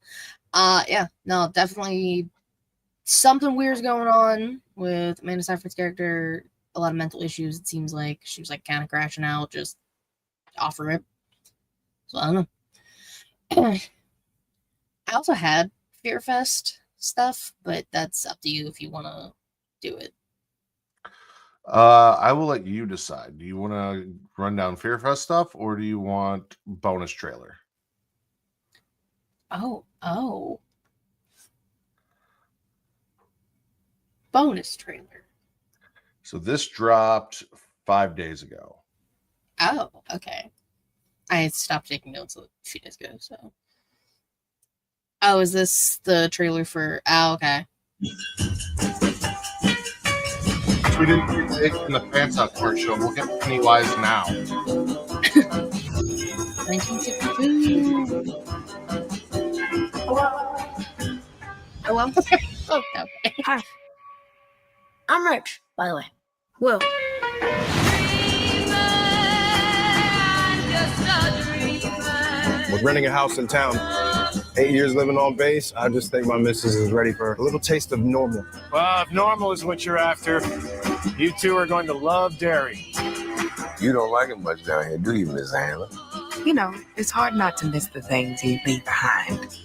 Yeah, no, definitely something weird's going on with Amanda Seyfried's character. A lot of mental issues. It seems like she was like kind of crashing out just off her rip. So I don't know. I also had Fear Fest stuff, but that's up to you if you want to do it. I will let you decide. Do you want to run down Fear Fest stuff, or do you want bonus trailer? Oh. Bonus trailer. So this dropped 5 days ago. Oh, okay. I stopped taking notes a few days ago, so. Oh, is this the trailer for... Oh, okay. We didn't do it in the Pants Out Court show. We'll get Pennywise now. 1962. Hello? Oh, okay. Hi. I'm Rich, by the way. Will. Was renting a house in town. 8 years living on base, I just think my missus is ready for a little taste of normal. Well, if normal is what you're after, you two are going to love dairy. You don't like it much down here, do you, Miss Handler? You know, it's hard not to miss the things you leave behind.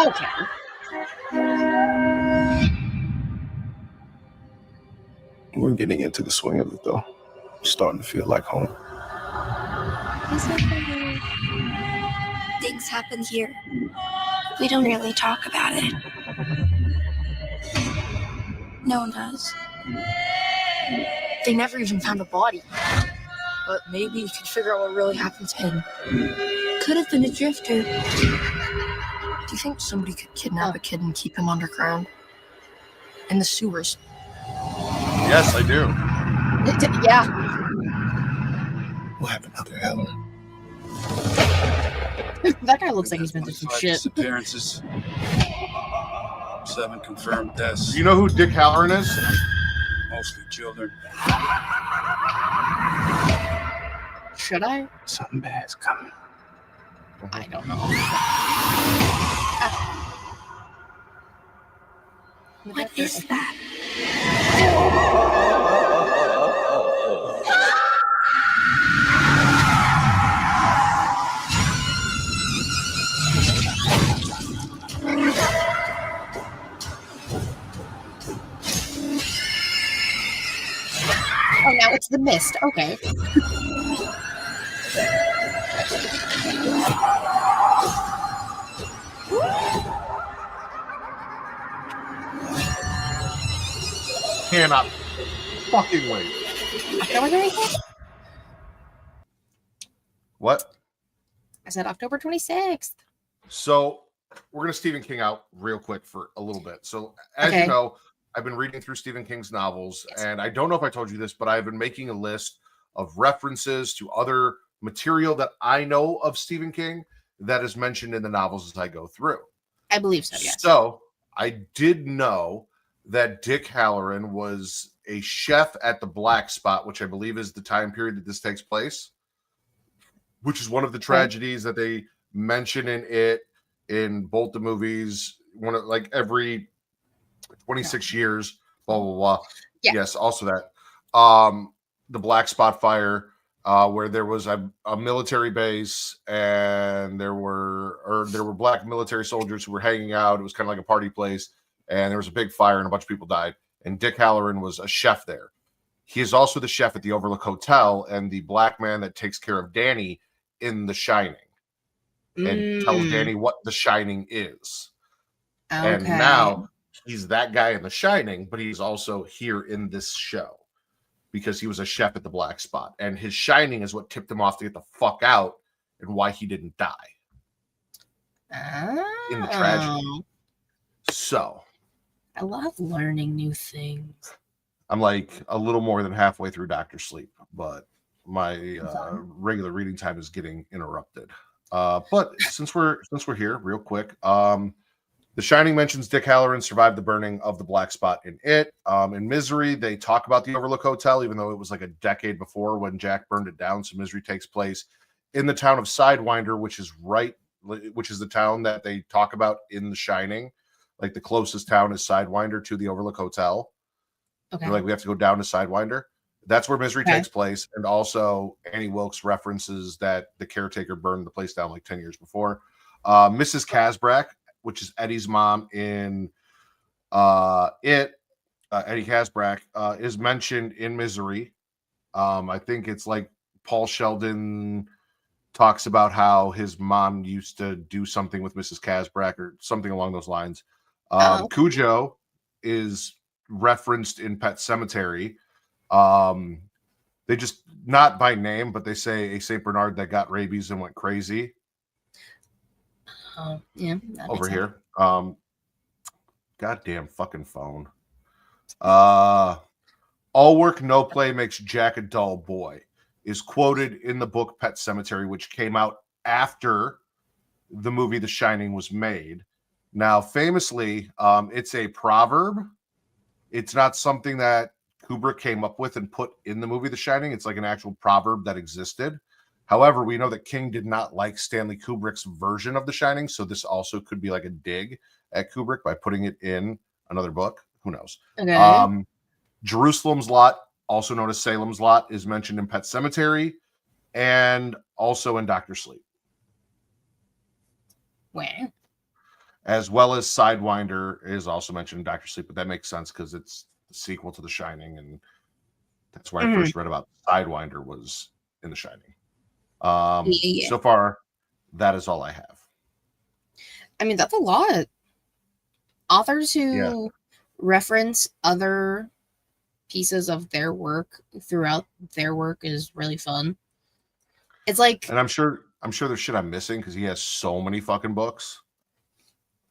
Okay. We're getting into the swing of it, though. Starting to feel like home. Things happen here. We don't really talk about it. No one does. They never even found a body. But maybe you could figure out what really happened to him. Could have been a drifter. Do you think somebody could kidnap a kid and keep him underground? In the sewers? Yes, I do. Yeah. What happened out there, Helen? That guy looks like he's been through some shit. Disappearances. 7 confirmed deaths. Do you know who Dick Halloran is? Mostly children. Should I? Something bad's coming. I don't know. What is that? Oh, now it's the mist. Okay. Cannot fucking wait. October 26th? What? I said October 26th. So we're going to Stephen King out real quick for a little bit. So as you know, I've been reading through Stephen King's novels, and I don't know if I told you this, but I've been making a list of references to other material that I know of Stephen King that is mentioned in the novels as I go through. I believe so, yes. So I did know that Dick Halloran was a chef at the Black Spot, which I believe is the time period that this takes place, which is one of the tragedies that they mention in it, in both the movies, one of like every 26 years, blah, blah, blah. Yeah. Yes, also that. The Black Spot fire, where there was a military base and there were black military soldiers who were hanging out. It was kind of like a party place, and there was a big fire and a bunch of people died. And Dick Halloran was a chef there. He is also the chef at the Overlook Hotel and the black man that takes care of Danny in The Shining and tells Danny what The Shining is. Okay. And now he's that guy in The Shining, but he's also here in this show because he was a chef at the Black Spot. And his shining is what tipped him off to get the fuck out and why he didn't die in the tragedy. So I love learning new things. I'm like a little more than halfway through Dr. Sleep, but my regular reading time is getting interrupted. But since we're here, real quick, The Shining mentions Dick Halloran survived the burning of the black spot in it. In Misery, they talk about the Overlook Hotel, even though it was like a decade before when Jack burned it down. So Misery takes place in the town of Sidewinder, which is the town that they talk about in The Shining. Like the closest town is Sidewinder to the Overlook Hotel. Okay. They're like, we have to go down to Sidewinder. That's where Misery takes place. And also Annie Wilkes references that the caretaker burned the place down like 10 years before. Mrs. Casbrack, which is Eddie's mom in Eddie Casbrack, is mentioned in Misery. I think it's like Paul Sheldon talks about how his mom used to do something with Mrs. Casbrack or something along those lines. Cujo is referenced in Pet Sematary. They just, not by name, but they say a St. Bernard that got rabies and went crazy. Yeah. Over here. Goddamn fucking phone. All work, no play makes Jack a dull boy is quoted in the book Pet Sematary, which came out after the movie The Shining was made. Now, famously, it's a proverb. It's not something that Kubrick came up with and put in the movie The Shining. It's like an actual proverb that existed. However, we know that King did not like Stanley Kubrick's version of The Shining, so this also could be like a dig at Kubrick by putting it in another book. Who knows? Okay. Jerusalem's Lot, also known as Salem's Lot, is mentioned in Pet Sematary and also in Dr. Sleep. Where? As well as Sidewinder is also mentioned in Dr. Sleep, but that makes sense because it's the sequel to The Shining, and that's where I first read about Sidewinder was in The Shining. So far, that is all I have. I mean, that's a lot. Authors who reference other pieces of their work throughout their work is really fun. It's like, and I'm sure there's shit I'm missing because he has so many fucking books.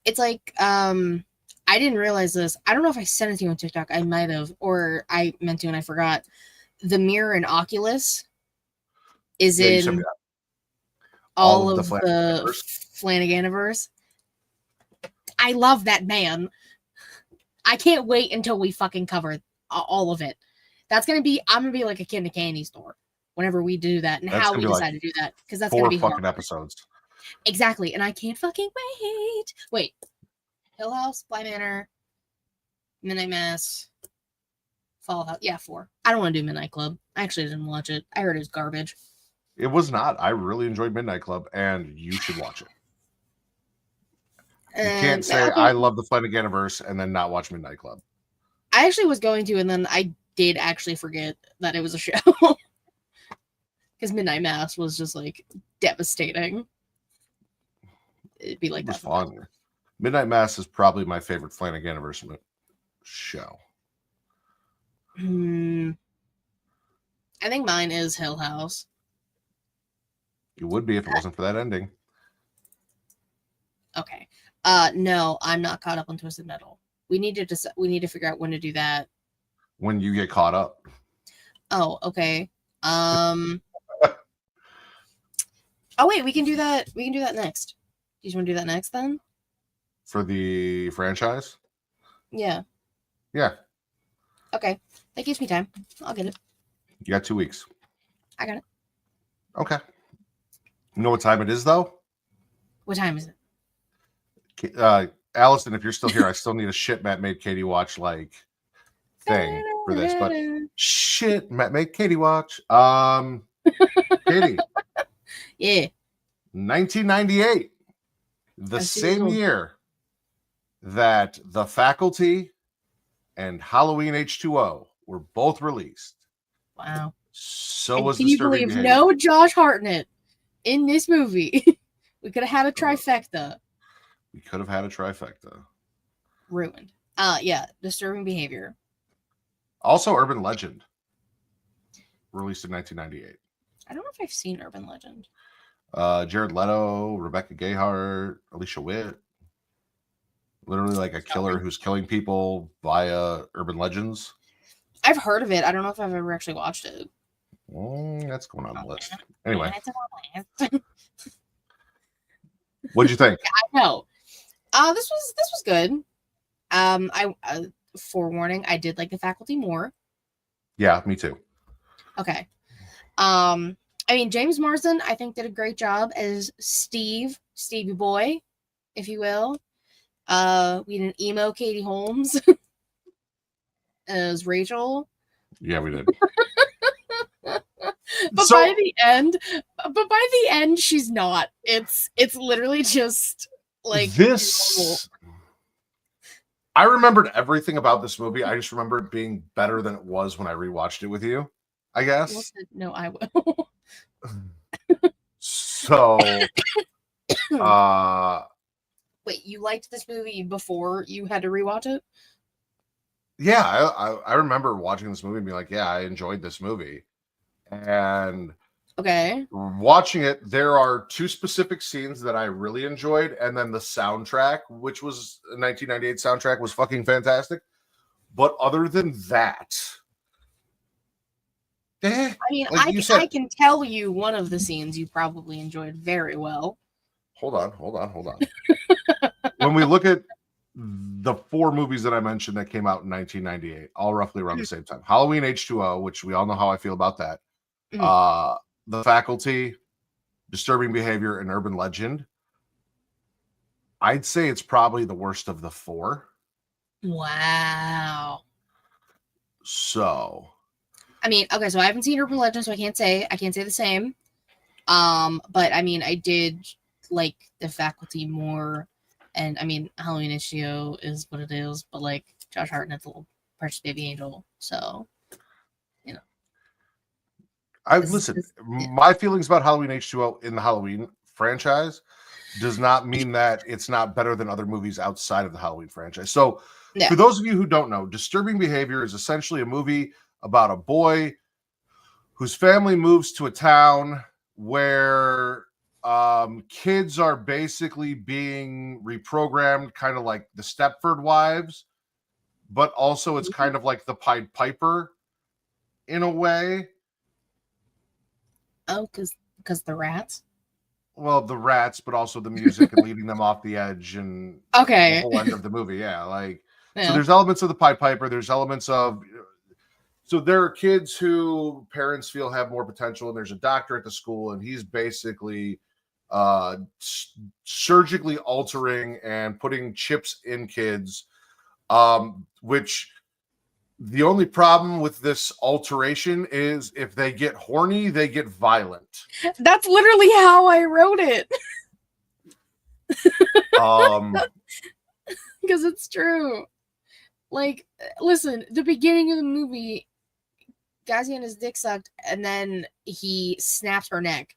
It's like, I didn't realize this. I don't know if I sent it to you on TikTok. I might have, or I meant to and I forgot. The Mirror and Oculus is in all of the Flanaganiverse. I love that man. I can't wait until we fucking cover all of it. I'm gonna be like a kid in a candy store whenever we do that, and that's how we decide to do that, because that's gonna be 4 fucking hard. episodes. Exactly, and I can't fucking wait. Hill House, Bly Manor, Midnight Mass, Fall House. Yeah, 4. I don't want to do Midnight Club. I actually didn't watch it. I heard it was garbage. It was not. I really enjoyed Midnight Club, and you should watch it. You can't say I love the Flanaganiverse and then not watch Midnight Club. I actually was going to, and then I did actually forget that it was a show. Because Midnight Mass was just like devastating. It'd be like that. It was fun. Midnight Mass is probably my favorite Flanaganiverse show. I think mine is Hill House. It would be if it wasn't for that ending. Okay. No, I'm not caught up on Twisted Metal. We need to figure out when to do that. When you get caught up. Oh, okay. Oh wait, we can do that. We can do that next. Do you just want to do that next then? For the franchise? Yeah. Yeah. Okay. That gives me time. I'll get it. You got 2 weeks. I got it. Okay. You know what time it is, though? What time is it? Allison, if you're still here, I still need a shit Matt made Katie watch like thing for this. But shit, Matt made Katie watch. Katie. Yeah. 1998. The same year that The Faculty and Halloween H2O were both released. Wow. So and was can you Disturbing believe Behavior. no Josh Hartnett in this movie? We could have had a trifecta. We could have had a trifecta. Ruined. Yeah, Disturbing Behavior. Also Urban Legend. Released in 1998. I don't know if I've seen Urban Legend. Jared Leto, Rebecca Gayheart, Alicia Witt. Literally like a killer who's killing people via urban legends. I've heard of it. I don't know if I've ever actually watched it. That's going on the list. Anyway, It's on my list. what'd you think? I know. This was good. I forewarning, I did like The Faculty more. Yeah, me too. Okay. I mean, James Marsden, I think, did a great job as Stevie Boy, if you will. We had an emo Katie Holmes as Rachel. Yeah, we did. But by the end, she's not. It's literally just like this. normal. I remembered everything about this movie. I just remember it being better than it was when I rewatched it with you, I guess. No, I will. So, wait, you liked this movie before you had to rewatch it? Yeah, I remember watching this movie and being like, yeah, I enjoyed this movie. And okay, watching it, there are two specific scenes that I really enjoyed, and then the soundtrack, which was a 1998 soundtrack, was fucking fantastic. But other than that, I mean, like I can tell you one of the scenes you probably enjoyed very well. Hold on. When we look at the four movies that I mentioned that came out in 1998, all roughly around the same time, Halloween H2O, which we all know how I feel about that. The Faculty, Disturbing Behavior, and Urban Legend. I'd say it's probably the worst of the four. Wow. So, I mean, okay, so I haven't seen Urban Legend, so I can't say the same. But I mean, I did like The Faculty more, and I mean, Halloween H2O is what it is, but like Josh Hartnett's little precious baby angel, so. My feelings about Halloween H2O in the Halloween franchise does not mean that it's not better than other movies outside of the Halloween franchise. So, for those of you who don't know, Disturbing Behavior is essentially a movie about a boy whose family moves to a town where kids are basically being reprogrammed, kind of like the Stepford Wives, but also it's kind of like the Pied Piper in a way. Oh, because the rats? Well, the rats, but also the music and leading them off the edge and the whole end of the movie. Yeah, so there's elements of the Pied Piper. There's elements of... So there are kids who parents feel have more potential, and there's a doctor at the school, and he's basically surgically altering and putting chips in kids, which... The only problem with this alteration is if they get horny, they get violent. That's literally how I wrote it. Because it's true. Like, listen, the beginning of the movie, guy's getting his dick sucked, and then he snaps her neck.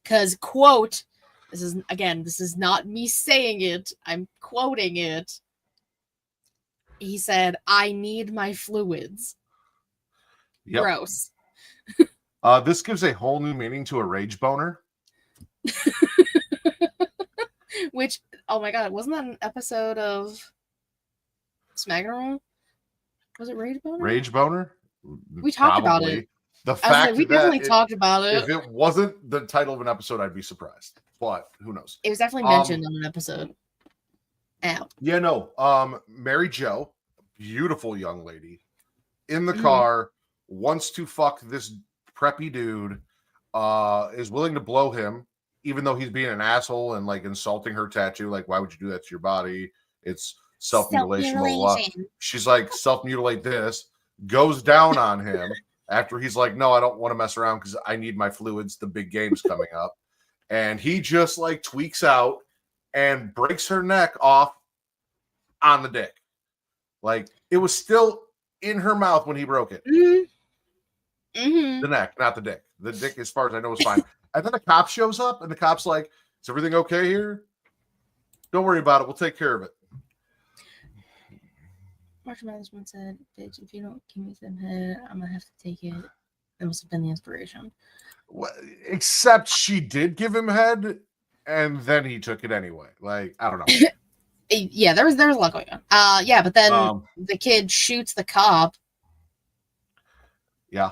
Because, quote, this is not me saying it, I'm quoting it. He said, I need my fluids. Yep. Gross. This gives a whole new meaning to a rage boner. Which, oh my god, wasn't that an episode of Smackdown? Was it Rage Boner? Rage Boner? We talked about it. The fact we definitely talked about it. If it wasn't the title of an episode, I'd be surprised. But who knows? It was definitely mentioned on an episode. Ow. Yeah, no. Mary Jo, beautiful young lady, in the car, wants to fuck this preppy dude, is willing to blow him, even though he's being an asshole and like insulting her tattoo. Like, why would you do that to your body? It's self-mutilation. Blah, blah, blah. She's like, self-mutilate this, goes down on him after he's like, no, I don't want to mess around because I need my fluids. The big game's coming up. And he just like tweaks out and breaks her neck off on the dick. Like, it was still in her mouth when he broke it. The neck, not the dick. The dick, as far as I know, is fine. And then a cop shows up, and the cop's like, is everything okay here? Don't worry about it. We'll take care of it. Marshall Mathers once said, bitch, if you don't give me some head, I'm going to have to take it. That must have been the inspiration. Well, except she did give him head, and then he took it anyway. Like, I don't know. Yeah, there was a lot going on. Yeah, but then the kid shoots the cop. Yeah.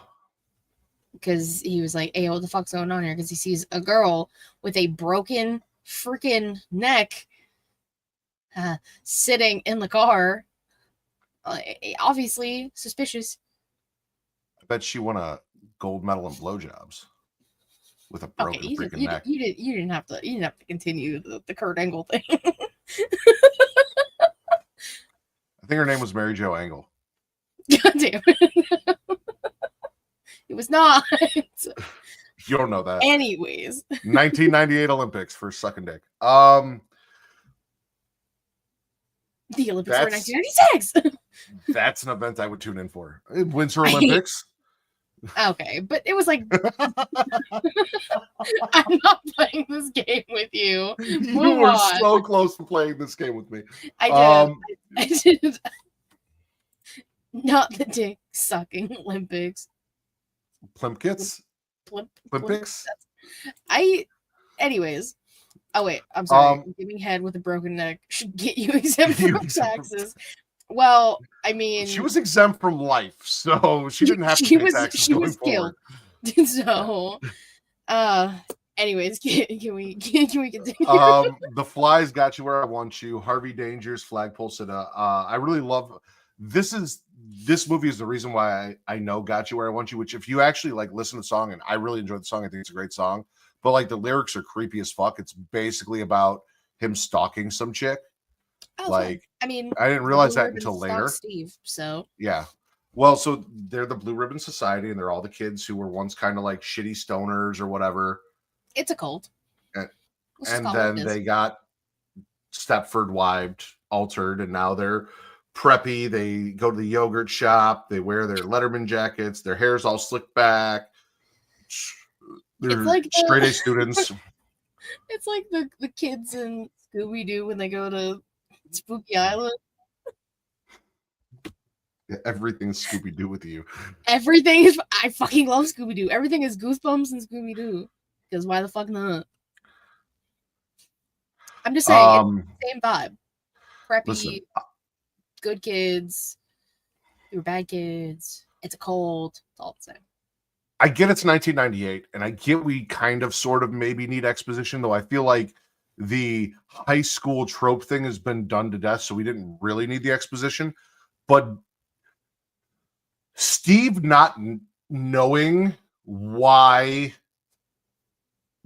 because he was like, hey, what the fuck's going on here? Because he sees a girl with a broken freaking neck sitting in the car. Obviously suspicious. I bet she won a gold medal in blowjobs with a broken freaking neck. You didn't have to continue the Kurt Angle thing. I think her name was Mary Jo Angle. God damn it. It was not. You don't know that. Anyways. 1998 Olympics for sucking dick. The Olympics were 1996. That's an event I would tune in for. Winter Olympics. Okay, but it was like I'm not playing this game with you. You were so close to playing this game with me. I did. Not the dick sucking Olympics. Plimpkits? Olympics? Anyways. Oh wait, I'm sorry. Giving head with a broken neck should get you exempt from taxes. Well, I mean, she was exempt from life, so she didn't have to pay taxes going forward. So, anyways, can we continue? The Flies got you where I want you. Harvey Danger's Flagpole Sitta. I really love this movie is the reason why I know Got You Where I Want You, which if you actually like listen to the song, and I really enjoyed the song, I think it's a great song, but like the lyrics are creepy as fuck. It's basically about him stalking some chick. Oh, like, I mean, I didn't realize that until later. Steve, so yeah. Well, so they're the Blue Ribbon Society, and they're all the kids who were once kind of like shitty stoners or whatever. It's a cult. And then they got Stepford wived, altered, and now they're preppy. They go to the yogurt shop. They wear their Letterman jackets. Their hair's all slicked back. They're like straight A students. It's like the kids in Scooby-Doo when they go to Spooky Island. Everything's Scooby-Doo with you. Everything is. I fucking love Scooby-Doo. Everything is Goosebumps and Scooby-Doo. Because why the fuck not? I'm just saying, it's the same vibe. Preppy, good kids, you're bad kids. It's a cold. It's all the same. I get it's 1998, and I get we kind of sort of maybe need exposition, though I feel like the high school trope thing has been done to death, so we didn't really need the exposition. But Steve not knowing why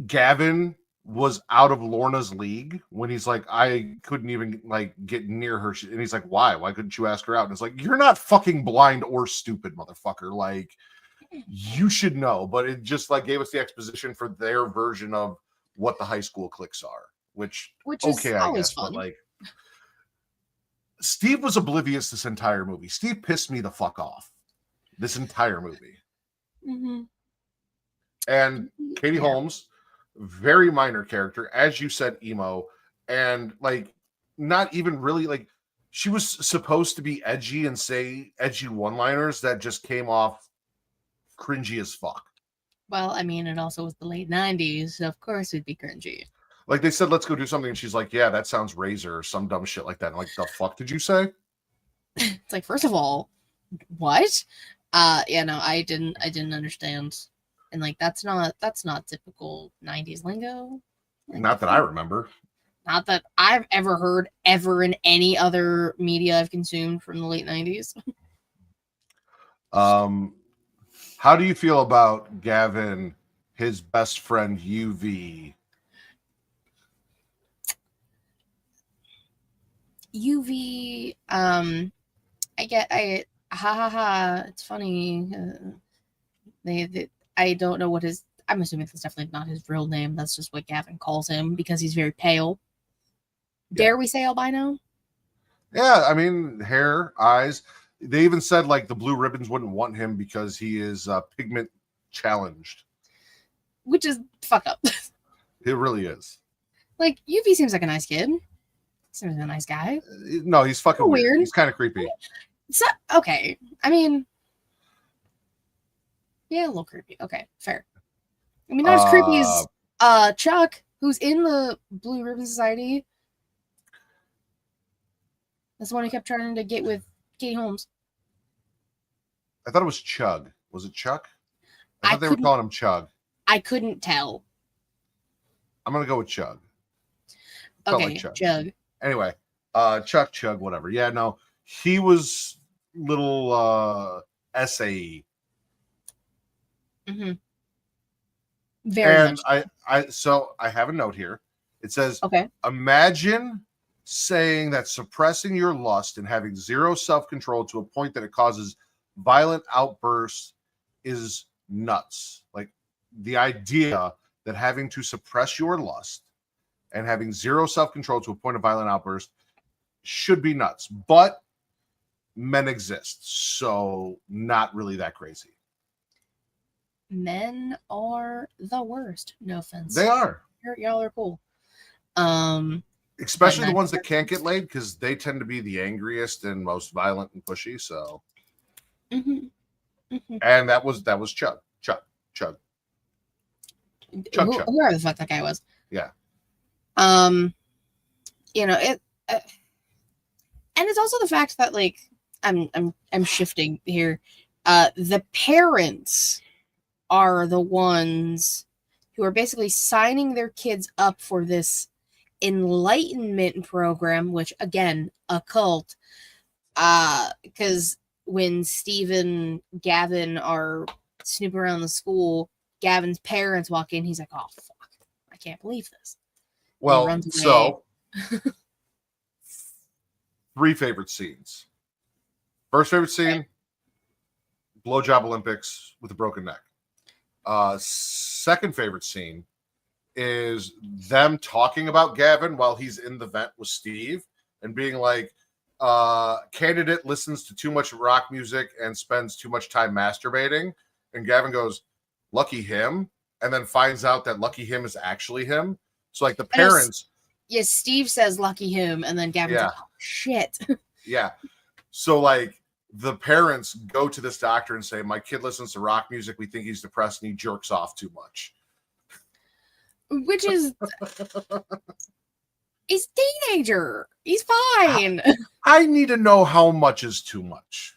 Gavin was out of Lorna's league when he's like, I couldn't even like get near her, and he's like, why couldn't you ask her out? And it's like, you're not fucking blind or stupid, motherfucker. Like, you should know. But it just like gave us the exposition for their version of what the high school cliques are, which okay, I guess fun. But like Steve was oblivious this entire movie. Steve pissed me the fuck off this entire movie. Mm-hmm. And Katie Holmes, very minor character, as you said, emo, and like not even really like she was supposed to be edgy and say edgy one-liners that just came off cringy as fuck. Well, I mean, it also was the late 90s, so of course it'd be cringy. Like they said, let's go do something, and she's like, yeah, that sounds Razor or some dumb shit like that. And like, the fuck did you say? It's like, first of all, what? Yeah, no, I didn't understand. And like that's not typical 90s lingo. Like, not that I remember. Not that I've ever heard ever in any other media I've consumed from the late 90s. How do you feel about Gavin, his best friend UV? UV, it's funny. I don't know what I'm assuming that's definitely not his real name. That's just what Gavin calls him because he's very pale. Yeah. Dare we say albino? Yeah, I mean, hair, eyes. They even said like the Blue Ribbons wouldn't want him because he is pigment challenged. Which is fuck up. It really is. Like, UV seems like a nice kid. Seems like a nice guy. No, he's fucking weird. He's kind of creepy. So, okay. I mean, yeah, a little creepy. Okay, fair. I mean, not as creepy as Chuck, who's in the Blue Ribbon Society. That's the one who kept trying to get with Katie Holmes. I thought it was Chug. Was it Chuck? I thought they were calling him Chug. I couldn't tell. I'm gonna go with Chug. Okay, like Chug. Chug. Anyway, Chug, whatever. Yeah, no, he was little SAE. Mm-hmm. Very and much. I have a note here. It says, okay, imagine saying that suppressing your lust and having zero self-control to a point that it causes violent outbursts is nuts. Like the idea that having to suppress your lust and having zero self-control to a point of violent outburst should be nuts. But men exist, so not really that crazy. Men are the worst. No offense. They are. Y'all are cool. Especially the ones that can't get laid, because they tend to be the angriest and most violent and pushy. So, and that was Chug. Whoever the fuck that guy was. Yeah. You know it, and it's also the fact that like I'm shifting here. The parents are the ones who are basically signing their kids up for this enlightenment program, which again, a cult. Because when Steve and Gavin are snooping around the school, Gavin's parents walk in. He's like, "Oh fuck, I can't believe this." Well, so 3 favorite scenes. First favorite scene: blowjob Olympics with a broken neck. Second favorite scene is them talking about Gavin while he's in the vent with Steve and being like, candidate listens to too much rock music and spends too much time masturbating. And Gavin goes, lucky him. And then finds out that lucky him is actually him. So like the parents. Yes, Steve says lucky him. And then Gavin's like, oh, shit. Yeah. So like the parents go to this doctor and say, my kid listens to rock music. We think he's depressed and he jerks off too much. Which is, he's a teenager. He's fine. I need to know how much is too much.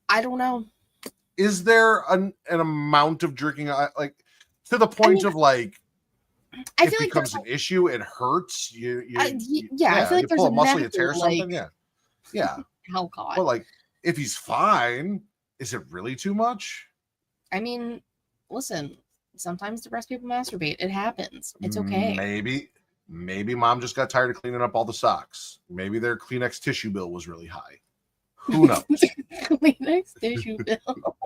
I don't know. Is there an amount of drinking, like to the point of like, I it feel becomes like an issue, it hurts. I feel like there's pull a muscle, you medical, tear like, something. Yeah. Oh god. But like, if he's fine, is it really too much? I mean, listen. Sometimes depressed people masturbate. It happens. It's okay. Maybe mom just got tired of cleaning up all the socks. Maybe their Kleenex tissue bill was really high. Who knows? Kleenex tissue bill.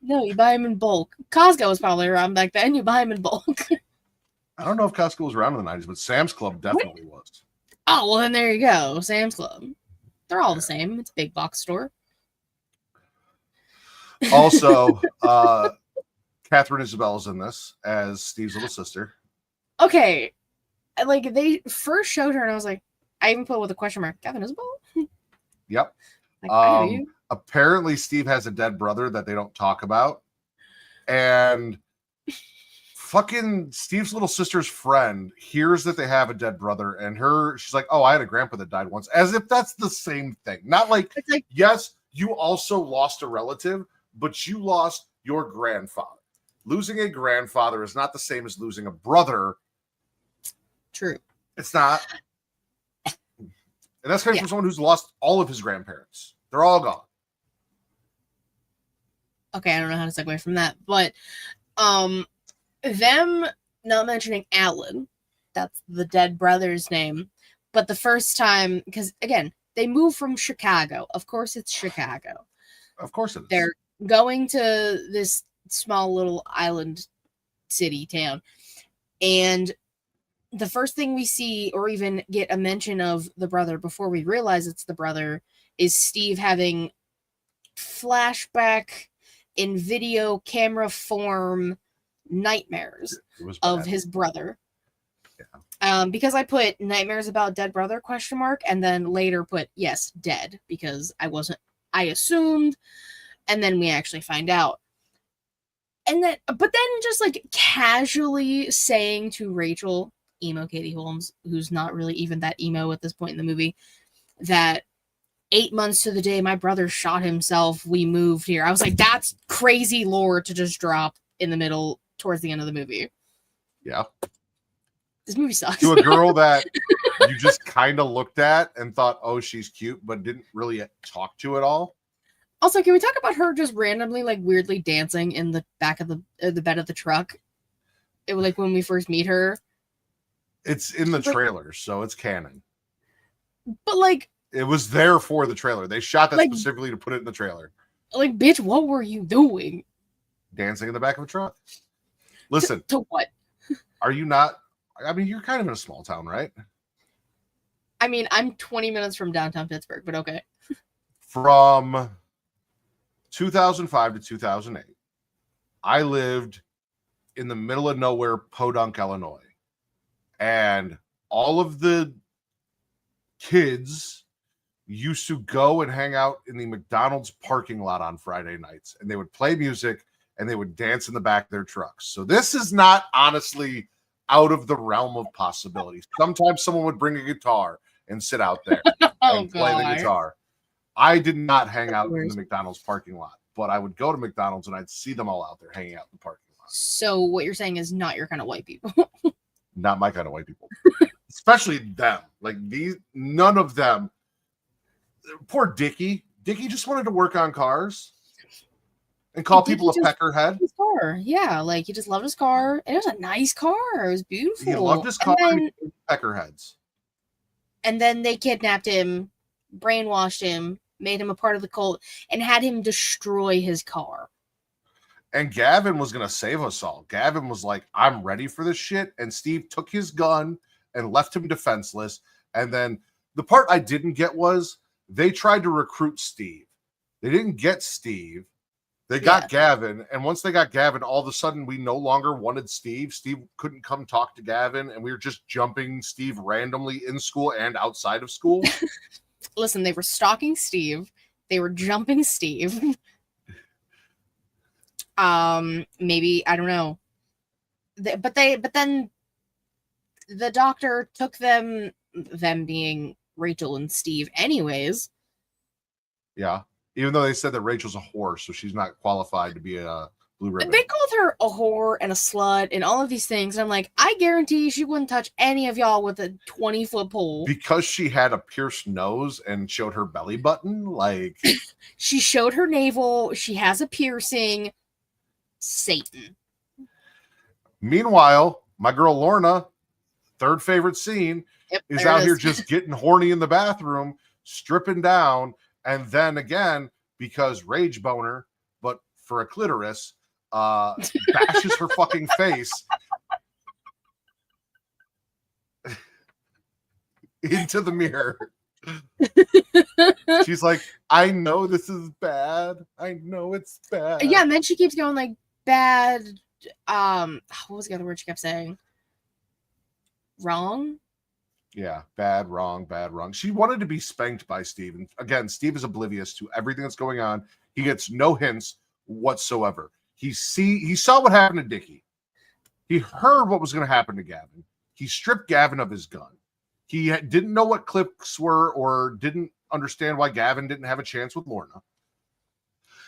No, you buy them in bulk. Costco was probably around back then. You buy them in bulk. I don't know if Costco was around in the 90s, but Sam's Club definitely was. Oh, well, then there you go. Sam's Club. They're all the same. It's a big box store. Also, Catherine Isabella's in this as Steve's little sister. Okay. Like, they first showed her, and I was like, I even put with a question mark, Catherine Isabella? Yep. Like, apparently, Steve has a dead brother that they don't talk about. And fucking Steve's little sister's friend hears that they have a dead brother, and she's like, oh, I had a grandpa that died once. As if that's the same thing. Not like, yes, you also lost a relative, but you lost your grandfather. Losing a grandfather is not the same as losing a brother. True. It's not. And that's coming from someone who's lost all of his grandparents. They're all gone. Okay, I don't know how to segue from that, but them not mentioning Alan, that's the dead brother's name, but the first time, because again, they moved from Chicago. Of course it's Chicago. Of course it is. They're going to this small little island city town, and the first thing we see or even get a mention of the brother before we realize it's the brother is Steve having flashback in video camera form nightmares of his brother. Because I put nightmares about dead brother ? And then later put yes, dead, because I assumed, and then we actually find out. And then, but then just like casually saying to Rachel, emo Katie Holmes, who's not really even that emo at this point in the movie, that 8 months to the day my brother shot himself, we moved here. I was like, that's crazy lore to just drop in the middle towards the end of the movie. Yeah. This movie sucks. To a girl that you just kind of looked at and thought, oh, she's cute, but didn't really talk to at all. Also, can we talk about her just randomly, like, weirdly dancing in the back of the bed of the truck? It was like when we first meet her. It's in the trailer, so it's canon. But, like... It was there for the trailer. They shot that specifically to put it in the trailer. Like, bitch, what were you doing? Dancing in the back of a truck. Listen. To what? Are you not... I mean, you're kind of in a small town, right? I mean, I'm 20 minutes from downtown Pittsburgh, but okay. From 2005 to 2008, I lived in the middle of nowhere, Podunk, Illinois. And all of the kids used to go and hang out in the McDonald's parking lot on Friday nights. And they would play music and they would dance in the back of their trucks. So this is not honestly out of the realm of possibilities. Sometimes someone would bring a guitar and sit out there and play the guitar. I did not hang out in the McDonald's parking lot, but I would go to McDonald's and I'd see them all out there hanging out in the parking lot. So what you're saying is not your kind of white people. Not my kind of white people. Especially them. Like none of them. Poor Dickie. Dickie just wanted to work on cars and call people a peckerhead. His car. Yeah, like he just loved his car. And it was a nice car. It was beautiful. He loved his car and peckerheads. And then they kidnapped him, brainwashed him, made him a part of the cult, and had him destroy his car. And Gavin was going to save us all. Gavin was like, I'm ready for this shit. And Steve took his gun and left him defenseless. And then the part I didn't get was they tried to recruit Steve. They didn't get Steve. They got Gavin. And once they got Gavin, all of a sudden we no longer wanted Steve. Steve couldn't come talk to Gavin. And we were just jumping Steve randomly in school and outside of school. Listen, they were stalking Steve. They were jumping Steve. Maybe, I don't know. But then the doctor took them being Rachel and Steve anyways. Yeah. Even though they said that Rachel's a whore, so she's not qualified to be a blue ribbon. They called her a whore and a slut and all of these things. And I'm like, I guarantee she wouldn't touch any of y'all with a 20-foot pole. Because she had a pierced nose and showed her belly button, like... She showed her navel. She has a piercing. Satan. Meanwhile, my girl Lorna, third favorite scene, is out here just getting horny in the bathroom, stripping down, and then again, because rage boner, but for a clitoris, bashes her fucking face into the mirror. She's like, I know this is bad. I know it's bad. Yeah, and then she keeps going like bad. What was the other word she kept saying? Wrong? Yeah, bad, wrong, bad, wrong. She wanted to be spanked by Steve. And again, Steve is oblivious to everything that's going on. He gets no hints whatsoever. He saw what happened to Dickie. He heard what was going to happen to Gavin. He stripped Gavin of his gun. He didn't know what clips were or didn't understand why Gavin didn't have a chance with Lorna.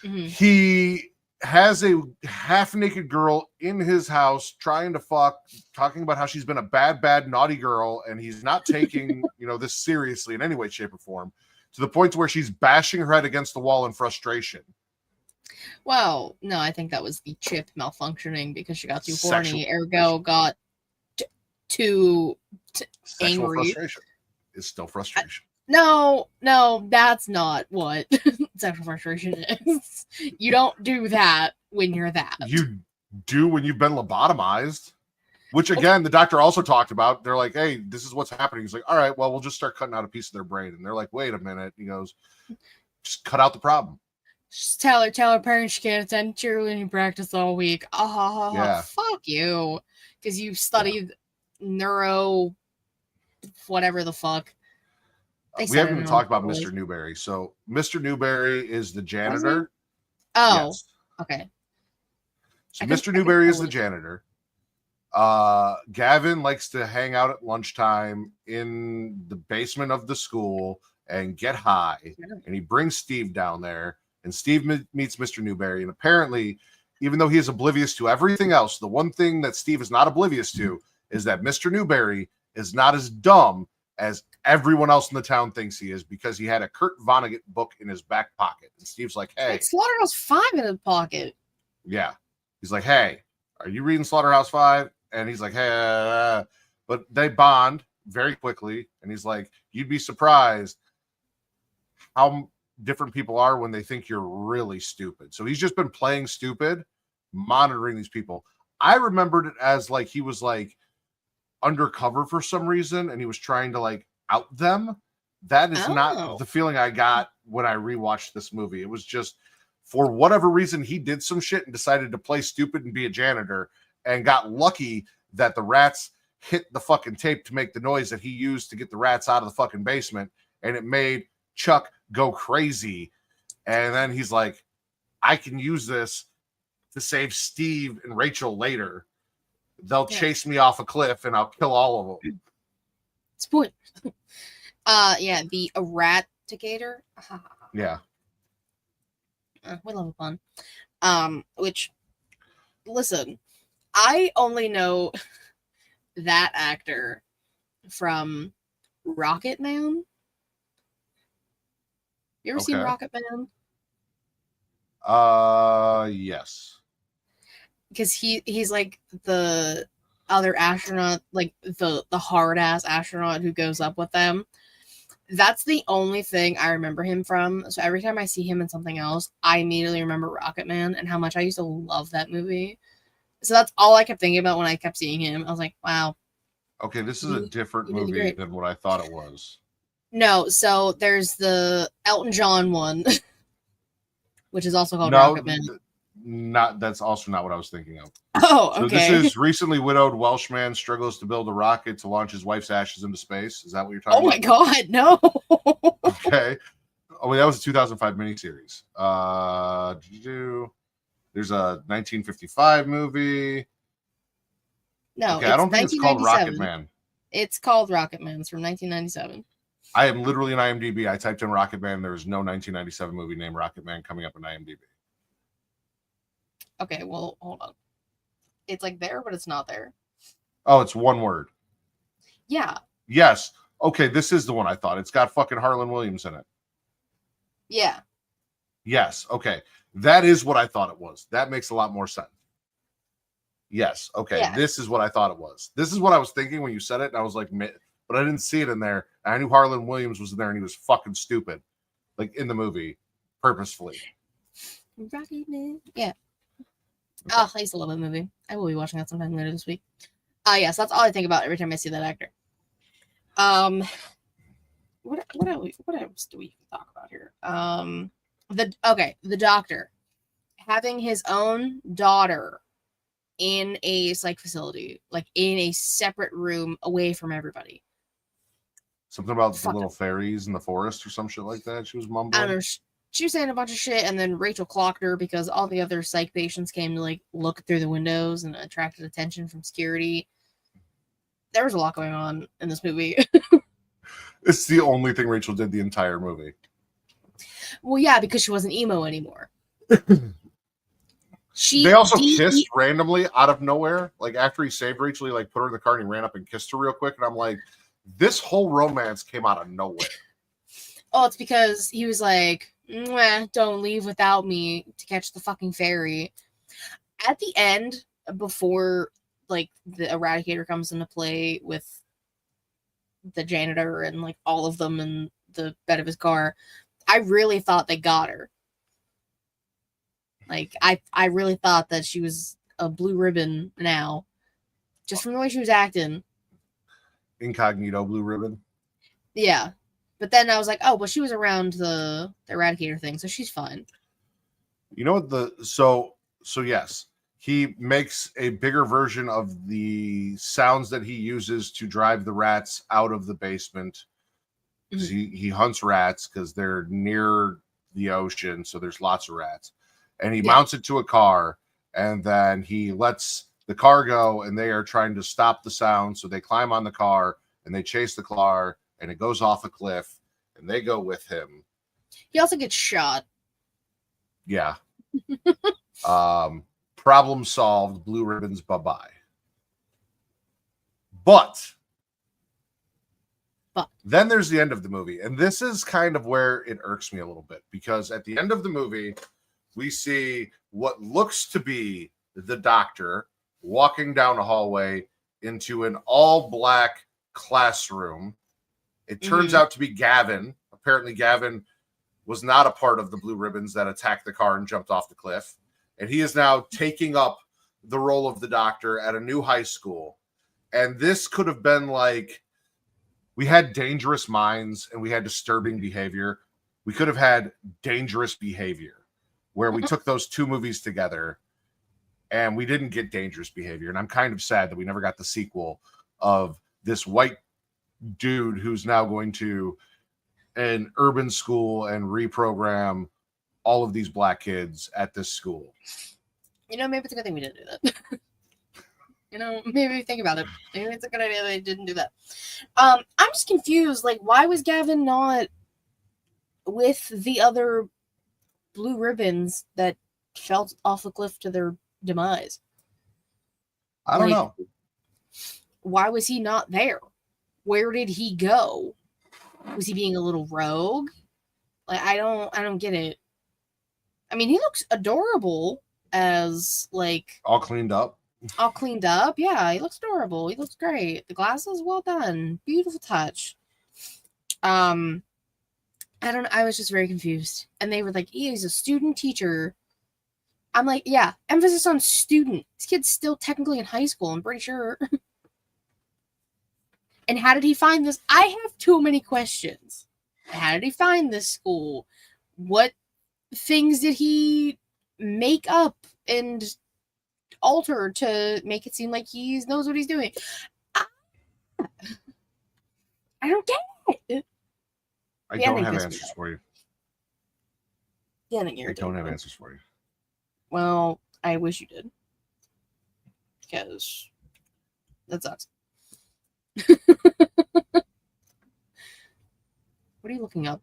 Mm-hmm. He has a half-naked girl in his house trying to fuck, talking about how she's been a bad, naughty girl, and he's not taking this seriously in any way, shape, or form, to the point where she's bashing her head against the wall in frustration. Well, no, I think that was the chip malfunctioning because she got too horny, ergo got too angry. Frustration is still frustration. No, that's not what sexual frustration is. You don't do that when you're that. You do when you've been lobotomized, which again, the doctor also talked about. They're like, hey, this is what's happening. He's like, all right, well, we'll just start cutting out a piece of their brain. And they're like, wait a minute. He goes, just cut out the problem. Just tell her parents she can't attend cheerleading practice all week. Yeah. Fuck you. Because you studied neuro, whatever the fuck. We haven't even talked about Mr. Newberry. So Mr. Newberry is the janitor. Oh, yes. Okay. So Mr. Newberry is the janitor. Gavin likes to hang out at lunchtime in the basement of the school and get high. And he brings Steve down there, and Steve meets Mr. Newberry. And apparently, even though he is oblivious to everything else, the one thing that Steve is not oblivious to is that Mr. Newberry is not as dumb as everyone else in the town thinks he is, because he had a Kurt Vonnegut book in his back pocket. And Steve's like, hey. It's Slaughterhouse 5 in his pocket. Yeah. He's like, hey, are you reading Slaughterhouse 5? And he's like, hey, but they bond very quickly. And he's like, you'd be surprised how different people are when they think you're really stupid. So he's just been playing stupid, monitoring these people. I remembered it as like he was like undercover for some reason, and he was trying to like out them. That is not the feeling I got when I rewatched this movie. It was just, for whatever reason, he did some shit and decided to play stupid and be a janitor, and got lucky that the rats hit the fucking tape to make the noise that he used to get the rats out of the fucking basement, and it made Chuck go crazy. And then he's like, I can use this to save Steve and Rachel later. They'll chase me off a cliff and I'll kill all of them. Spoilers. Yeah, the Eradicator. Yeah. We love a pun. Which, listen, I only know that actor from Rocket Man. You ever seen Rocket Man? Yes. Because he's like the other astronaut, like the hard ass astronaut who goes up with them. That's the only thing I remember him from. So every time I see him in something else, I immediately remember Rocket Man and how much I used to love that movie. So that's all I kept thinking about when I kept seeing him. I was like, wow. Okay, this is a different movie than what I thought it was. No, so there's the Elton John one, which is also called Rocket Man. That's also not what I was thinking of. Oh, okay. So this is recently widowed Welshman struggles to build a rocket to launch his wife's ashes into space. Is that what you're talking about? Oh my God, no. Okay. Oh, that was a 2005 miniseries. There's a 1955 movie. No, okay, I don't think it's called Rocket Man. It's called Rocket Man. It's from 1997. I am literally in IMDb. I typed in Rocket Man. There is no 1997 movie named Rocket Man coming up in IMDb. Okay, well, hold on. It's like there, but it's not there. Oh, it's one word. Yeah. Yes. Okay, this is the one I thought. It's got fucking Harlan Williams in it. Yeah. Yes. Okay. That is what I thought it was. That makes a lot more sense. Yes. Okay. Yeah. This is what I thought it was. This is what I was thinking when you said it. And I was like, but I didn't see it in there. And I knew Harlan Williams was in there and he was fucking stupid. Like in the movie, purposefully. Rocket Man. Yeah. Okay. Oh, I used to love that movie. I will be watching that sometime later this week. Yes, that's all I think about every time I see that actor. What else do we talk about here? The doctor having his own daughter in a psych facility, like in a separate room away from everybody. Something about the little fairies in the forest or some shit like that. She was mumbling. I don't know. She was saying a bunch of shit, and then Rachel clocked her because all the other psych patients came to like look through the windows and attracted attention from security. There was a lot going on in this movie. It's the only thing Rachel did the entire movie. Well, yeah, because she wasn't emo anymore. They also kissed randomly out of nowhere. Like after he saved Rachel, he like put her in the car and he ran up and kissed her real quick. And I'm like, this whole romance came out of nowhere. Oh, it's because he was like, don't leave without me to catch the fucking ferry. At the end, before like the Eradicator comes into play with the janitor and like all of them in the bed of his car, I really thought they got her. Like I really thought that she was a blue ribbon now, just from the way she was acting. Incognito blue ribbon. Yeah. But then I was like, oh, well, she was around the Eradicator thing, so she's fine. You know what so yes, he makes a bigger version of the sounds that he uses to drive the rats out of the basement. Mm-hmm. He hunts rats because they're near the ocean, so there's lots of rats. And he mounts it to a car, and then he lets the car go, and they are trying to stop the sound, so they climb on the car, and they chase the car, and it goes off a cliff, and they go with him. He also gets shot. Yeah. Problem solved. Blue ribbons. Bye-bye. But then there's the end of the movie. And this is kind of where it irks me a little bit, because at the end of the movie, we see what looks to be the doctor walking down a hallway into an all-black classroom. It turns out to be Gavin. Apparently, Gavin was not a part of the blue ribbons that attacked the car and jumped off the cliff. And he is now taking up the role of the doctor at a new high school. And this could have been like, we had Dangerous Minds and we had Disturbing Behavior. We could have had Dangerous Behavior, where we took those two movies together, and we didn't get Dangerous Behavior. And I'm kind of sad that we never got the sequel of this white dude who's now going to an urban school and reprogram all of these black kids at this school. Maybe it's a good thing we didn't do that. Maybe think about it. Maybe it's a good idea they didn't do that. I'm just confused. Like, why was Gavin not with the other blue ribbons that fell off the cliff to their demise? I don't know. Why was he not there? Where did he go? Was he being a little rogue? Like, I don't get it. I mean, he looks adorable as, like, all cleaned up. Yeah, he looks adorable. He looks great. The glasses, well done. Beautiful touch. I don't know. I was just very confused. And they were like, he's a student teacher. I'm like, yeah, emphasis on student. This kid's still technically in high school, I'm pretty sure. And how did he find this? I have too many questions. How did he find this school? What things did he make up and alter to make it seem like he knows what he's doing? I don't get it. I don't have answers for you. Yeah, I don't have answers for you. Well, I wish you did. Because that sucks. What are you looking up?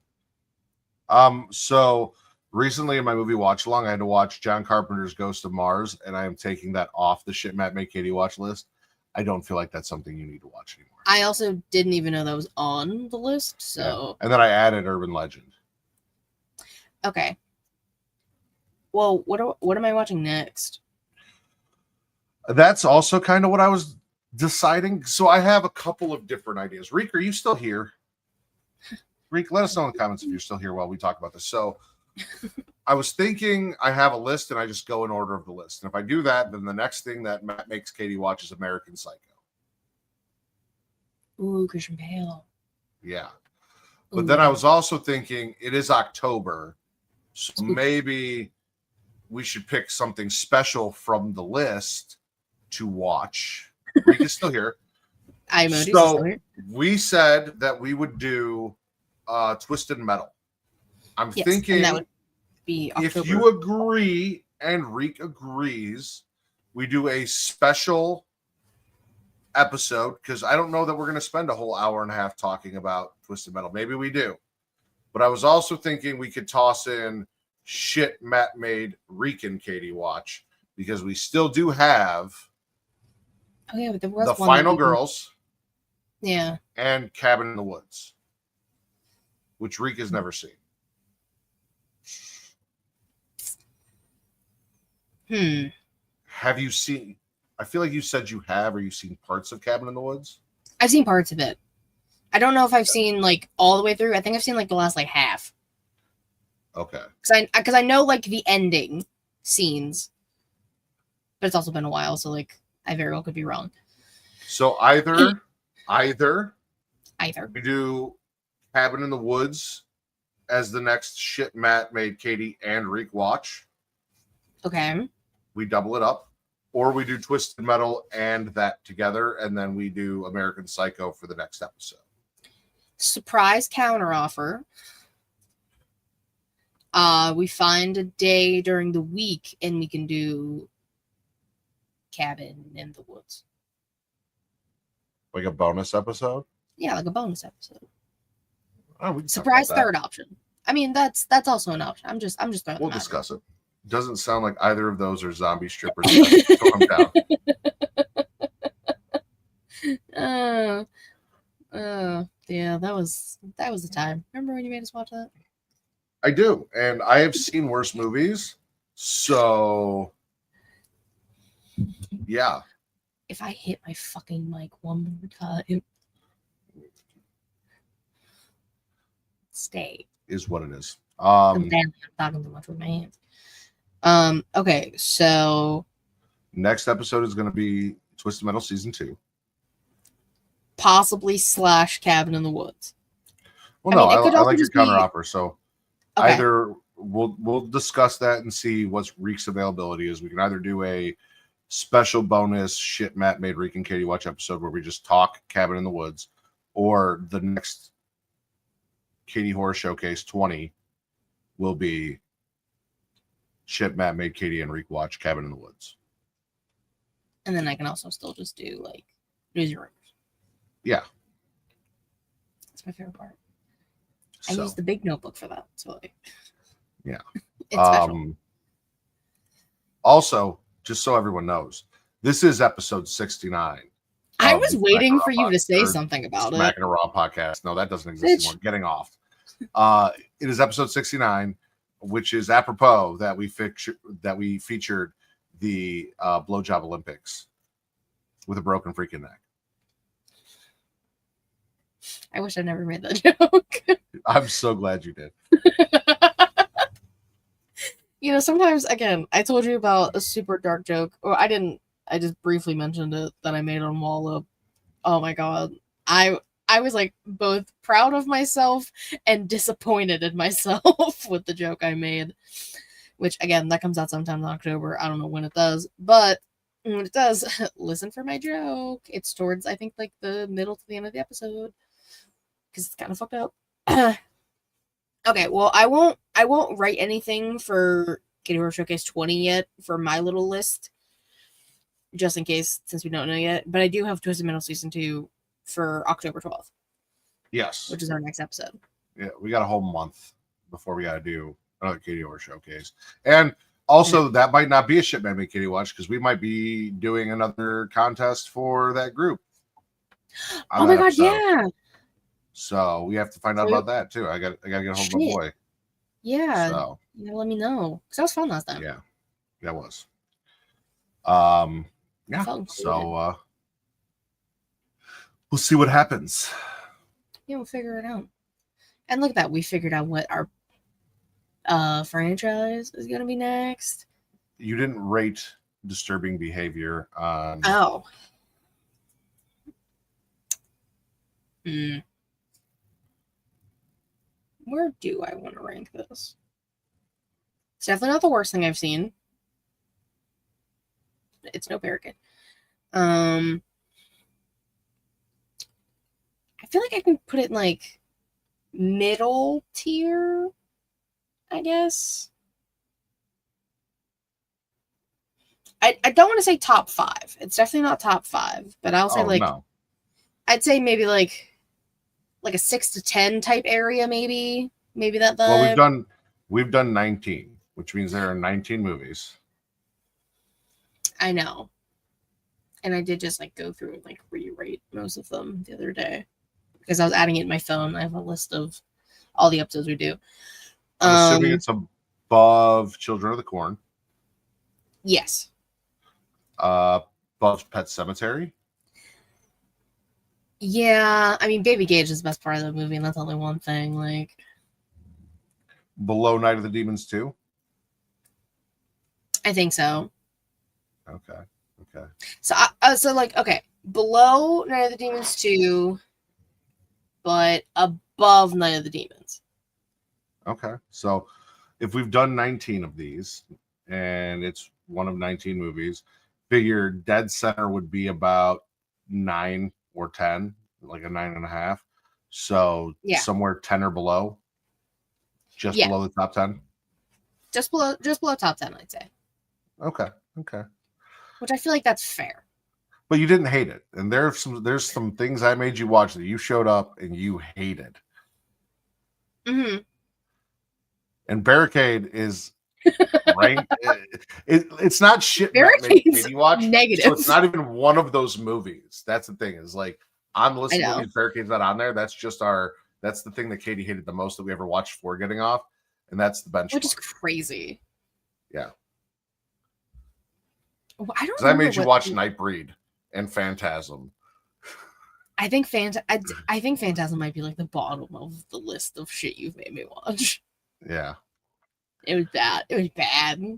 So recently in my movie watch along, I had to watch John Carpenter's Ghost of Mars, and I am taking that off the shit Matt made Katie watch list. I don't feel like that's something you need to watch anymore. I also didn't even know that was on the list, so And then I added Urban Legend. Okay. Well, what am I watching next? That's also kind of what I was deciding. So I have a couple of different ideas. Reek, are you still here? Reek, let us know in the comments if you're still here while we talk about this. So I was thinking I have a list and I just go in order of the list. And if I do that, then the next thing that Matt makes Katie watch is American Psycho. Ooh, Christian Bale. Yeah. But then I was also thinking it is October. So maybe we should pick something special from the list to watch. Reek is still here. So we said that we would do Twisted Metal. I'm thinking that would be October. If you agree and Reek agrees, we do a special episode, because I don't know that we're going to spend a whole hour and a half talking about Twisted Metal. Maybe we do. But I was also thinking we could toss in shit Matt made Reek and Katie watch, because we still do have but there was The Final Girls. Yeah. And Cabin in the Woods, which Reek has never seen. Have you seen? I feel like you said you have, or you've seen parts of Cabin in the Woods. I've seen parts of it. I don't know if I've seen like all the way through. I think I've seen like the last like half. Okay. Because I know like the ending scenes, but it's also been a while, so like I very well could be wrong. So either we do Cabin in the Woods as the next shit Matt made Katie and Reek watch. Okay. We double it up, or we do Twisted Metal and that together, and then we do American Psycho for the next episode. Surprise counteroffer. We find a day during the week and we can do Cabin in the Woods. Like a bonus episode? Yeah, like a bonus episode. Oh, we can talk Surprise about that. third option. I mean, that's also an option. I'm just throwing. We'll them out discuss it. Doesn't sound like either of those are zombie strippers. So I'm down. Yeah, that was the time. Remember when you made us watch that? I do, and I have seen worse movies. So, yeah. If I hit my fucking mic one more time, stay. Is what it is. I'm talking too much with my hands. Okay, so next episode is going to be Twisted Metal Season 2. Possibly / Cabin in the Woods. Well, I like your counter offer. So okay. Either we'll discuss that and see what Reek's availability is. We can either do a special bonus shit Matt made Reek and Katie watch episode where we just talk Cabin in the Woods, or the next Katie Horror Showcase 20 will be shit Matt made Katie and Reek watch Cabin in the Woods. And then I can also still just do like news and rumors. Yeah. That's my favorite part. I use the big notebook for that. So like, yeah. It's special. Also, just so everyone knows, this is episode 69. I was waiting for you to say something about it. Smacking a Raw podcast. No, that doesn't exist anymore. Getting off. It is episode 69, which is apropos that we featured the blowjob Olympics with a broken freaking neck. I wish I never made that joke. I'm so glad you did. You know, sometimes, again, I told you about a super dark joke, or I didn't. I just briefly mentioned it that I made on Wall-Up. Oh my god, I was like both proud of myself and disappointed in myself with the joke I made. Which, again, that comes out sometime in October. I don't know when it does, but when it does, listen for my joke. It's towards, I think, like the middle to the end of the episode. Because it's kind of fucked up. Okay, well, I won't write anything for Katie Horror Showcase 20 yet for my little list, just in case, since we don't know yet. But I do have Twisted Metal Season 2 for October 12th. Yes. Which is our next episode. Yeah, we got a whole month before we got to do another Katie Horror Showcase. And also, that might not be a shit man make Katie watch, because we might be doing another contest for that group. Oh my god, yeah. So we have to find out about that too. I gotta get a hold of my boy. Yeah. So you gotta let me know. Because that was fun last time. Yeah. That was. Yeah. So we'll see what happens. Yeah, we'll figure it out. And look at that. We figured out what our franchise is gonna be next. You didn't rate disturbing behavior on Where do I want to rank this? It's definitely not the worst thing I've seen. It's no parakeet. I feel like I can put it in like middle tier, I guess. I don't want to say top 5. It's definitely not top 5, but I'll say I'd say maybe like a 6 to 10 type area, maybe that. Well, we've done 19, which means there are 19 movies. I know, and I did just like go through and like re-rate most of them the other day because I was adding it in my phone. I have a list of all the episodes we do. I'm assuming it's above Children of the Corn. Yes. Above Pet Sematary. Yeah, I mean, Baby Gage is the best part of the movie, and that's only one thing. Like, below Night of the Demons 2? I think so. Okay. So, okay, below Night of the Demons 2, but above Night of the Demons. Okay, so if we've done 19 of these, and it's one of 19 movies, figure dead center would be about 9 or 10, like a 9.5. So somewhere 10 or below, below the top 10. Just below top 10, I'd say. Okay. Which I feel like that's fair. But you didn't hate it, and there's some things I made you watch that you showed up and you hated. Mm-hmm. And Barricade is right. It's not shit Barricade's Katie watch. negative. So it's not even one of those movies. That's the thing. Is like on the list of know. movies, Barricade's not on there. That's the thing that Katie hated the most that we ever watched before getting off, and that's the benchmark. Which is crazy. Yeah. Well, I don't. Because I made you watch Nightbreed and Phantasm. I think Phantasm might be like the bottom of the list of shit you've made me watch. Yeah. It was bad. It was bad. I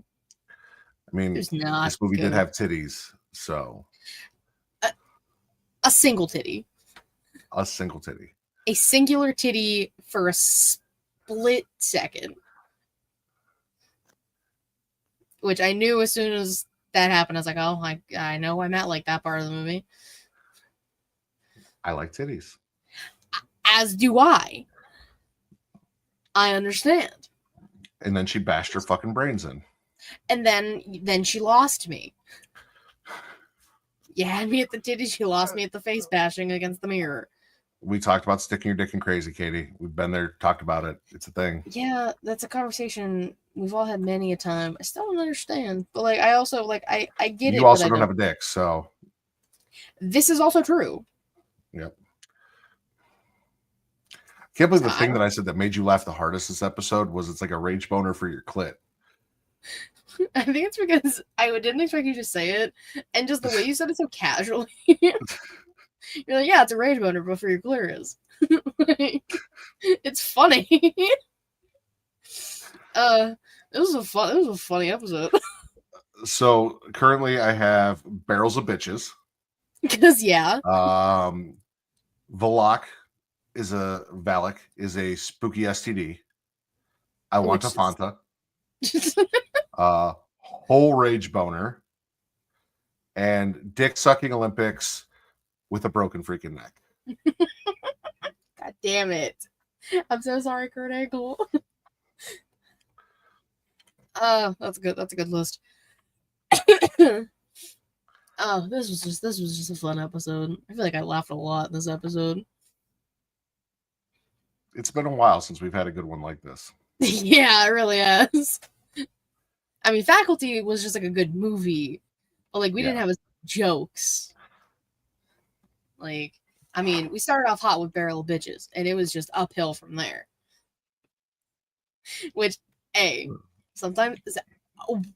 mean, It was not this movie good. did have titties, so A single titty. a single titty. A singular titty for a split second. Which I knew as soon as that happened. I was like, oh, I know I meant like that part of the movie. I like titties. As do I. I understand. And then she bashed her fucking brains in. And then she lost me. You had me at the titties, you lost me at the face bashing against the mirror. We talked about sticking your dick in crazy, Katie. We've been there, talked about it. It's a thing. Yeah, that's a conversation we've all had many a time. I still don't understand. But like I also like I get it. You also but don't have a dick, so this is also true. Yep. Can't believe the thing that I said that made you laugh the hardest this episode was it's like a rage boner for your clit. I think it's because I didn't expect you to say it, and just the way you said it so casually. You're like, yeah, it's a rage boner, but for your clitoris. Like, it's funny. This was a funny episode. So currently I have Barrels of Bitches. Because yeah. Valak is a spooky STD. I want a Fanta. Whole rage boner. And dick sucking Olympics with a broken freaking neck. God damn it. I'm so sorry, Kurt Angle. That's good. That's a good list. Oh, this was just a fun episode. I feel like I laughed a lot in this episode. It's been a while since we've had a good one like this. Yeah, it really has. I mean, Faculty was just like a good movie, but like we didn't have jokes. Like, I mean, we started off hot with Barrel of Bitches, and it was just uphill from there. Which, sometimes,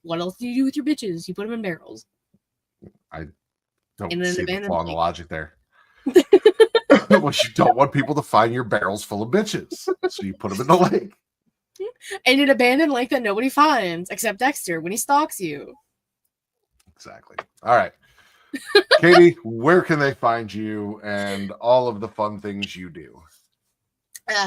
what else do you do with your bitches? You put them in barrels. I don't see the flaw in the logic there. Well, you don't want people to find your barrels full of bitches, so you put them in the lake. And an abandoned lake that nobody finds except Dexter when he stalks you. Exactly. All right. Katie, where can they find you and all of the fun things you do?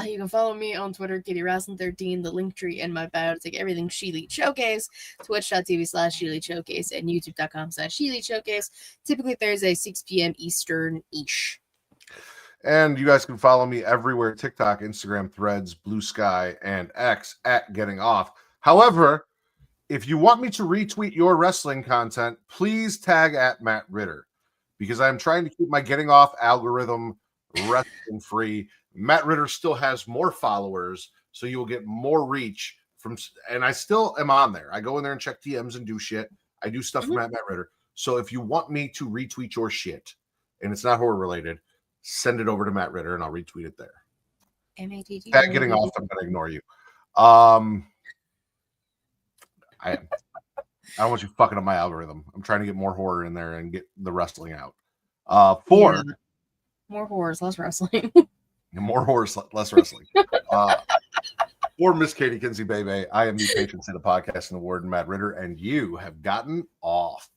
You can follow me on Twitter, KatieRaslin13, the link tree in my bio to take everything She Lead Showcase, twitch.tv/She Lead Showcase, and youtube.com/She Lead Showcase. Typically Thursday, 6 p.m. Eastern-ish. And you guys can follow me everywhere: TikTok, Instagram, Threads, Blue Sky, and X at Getting Off. However, if you want me to retweet your wrestling content, please tag at Matt Ritter, because I'm trying to keep my Getting Off algorithm wrestling free. Matt Ritter still has more followers, so you will get more reach from, and I still am on there. I go in there and check DMs and do shit. I do stuff from at Matt Ritter. So if you want me to retweet your shit, and it's not horror related, send it over to Matt Ritter and I'll retweet it there. MATT. Getting Off, I'm going to ignore you. I don't want you fucking up my algorithm. I'm trying to get more horror in there and get the wrestling out. More horrors, less wrestling. More horrors, less wrestling. For Miss Katie Kinsey Bebe, I am the patron saint of podcasting award, Matt Ritter, and you have gotten off.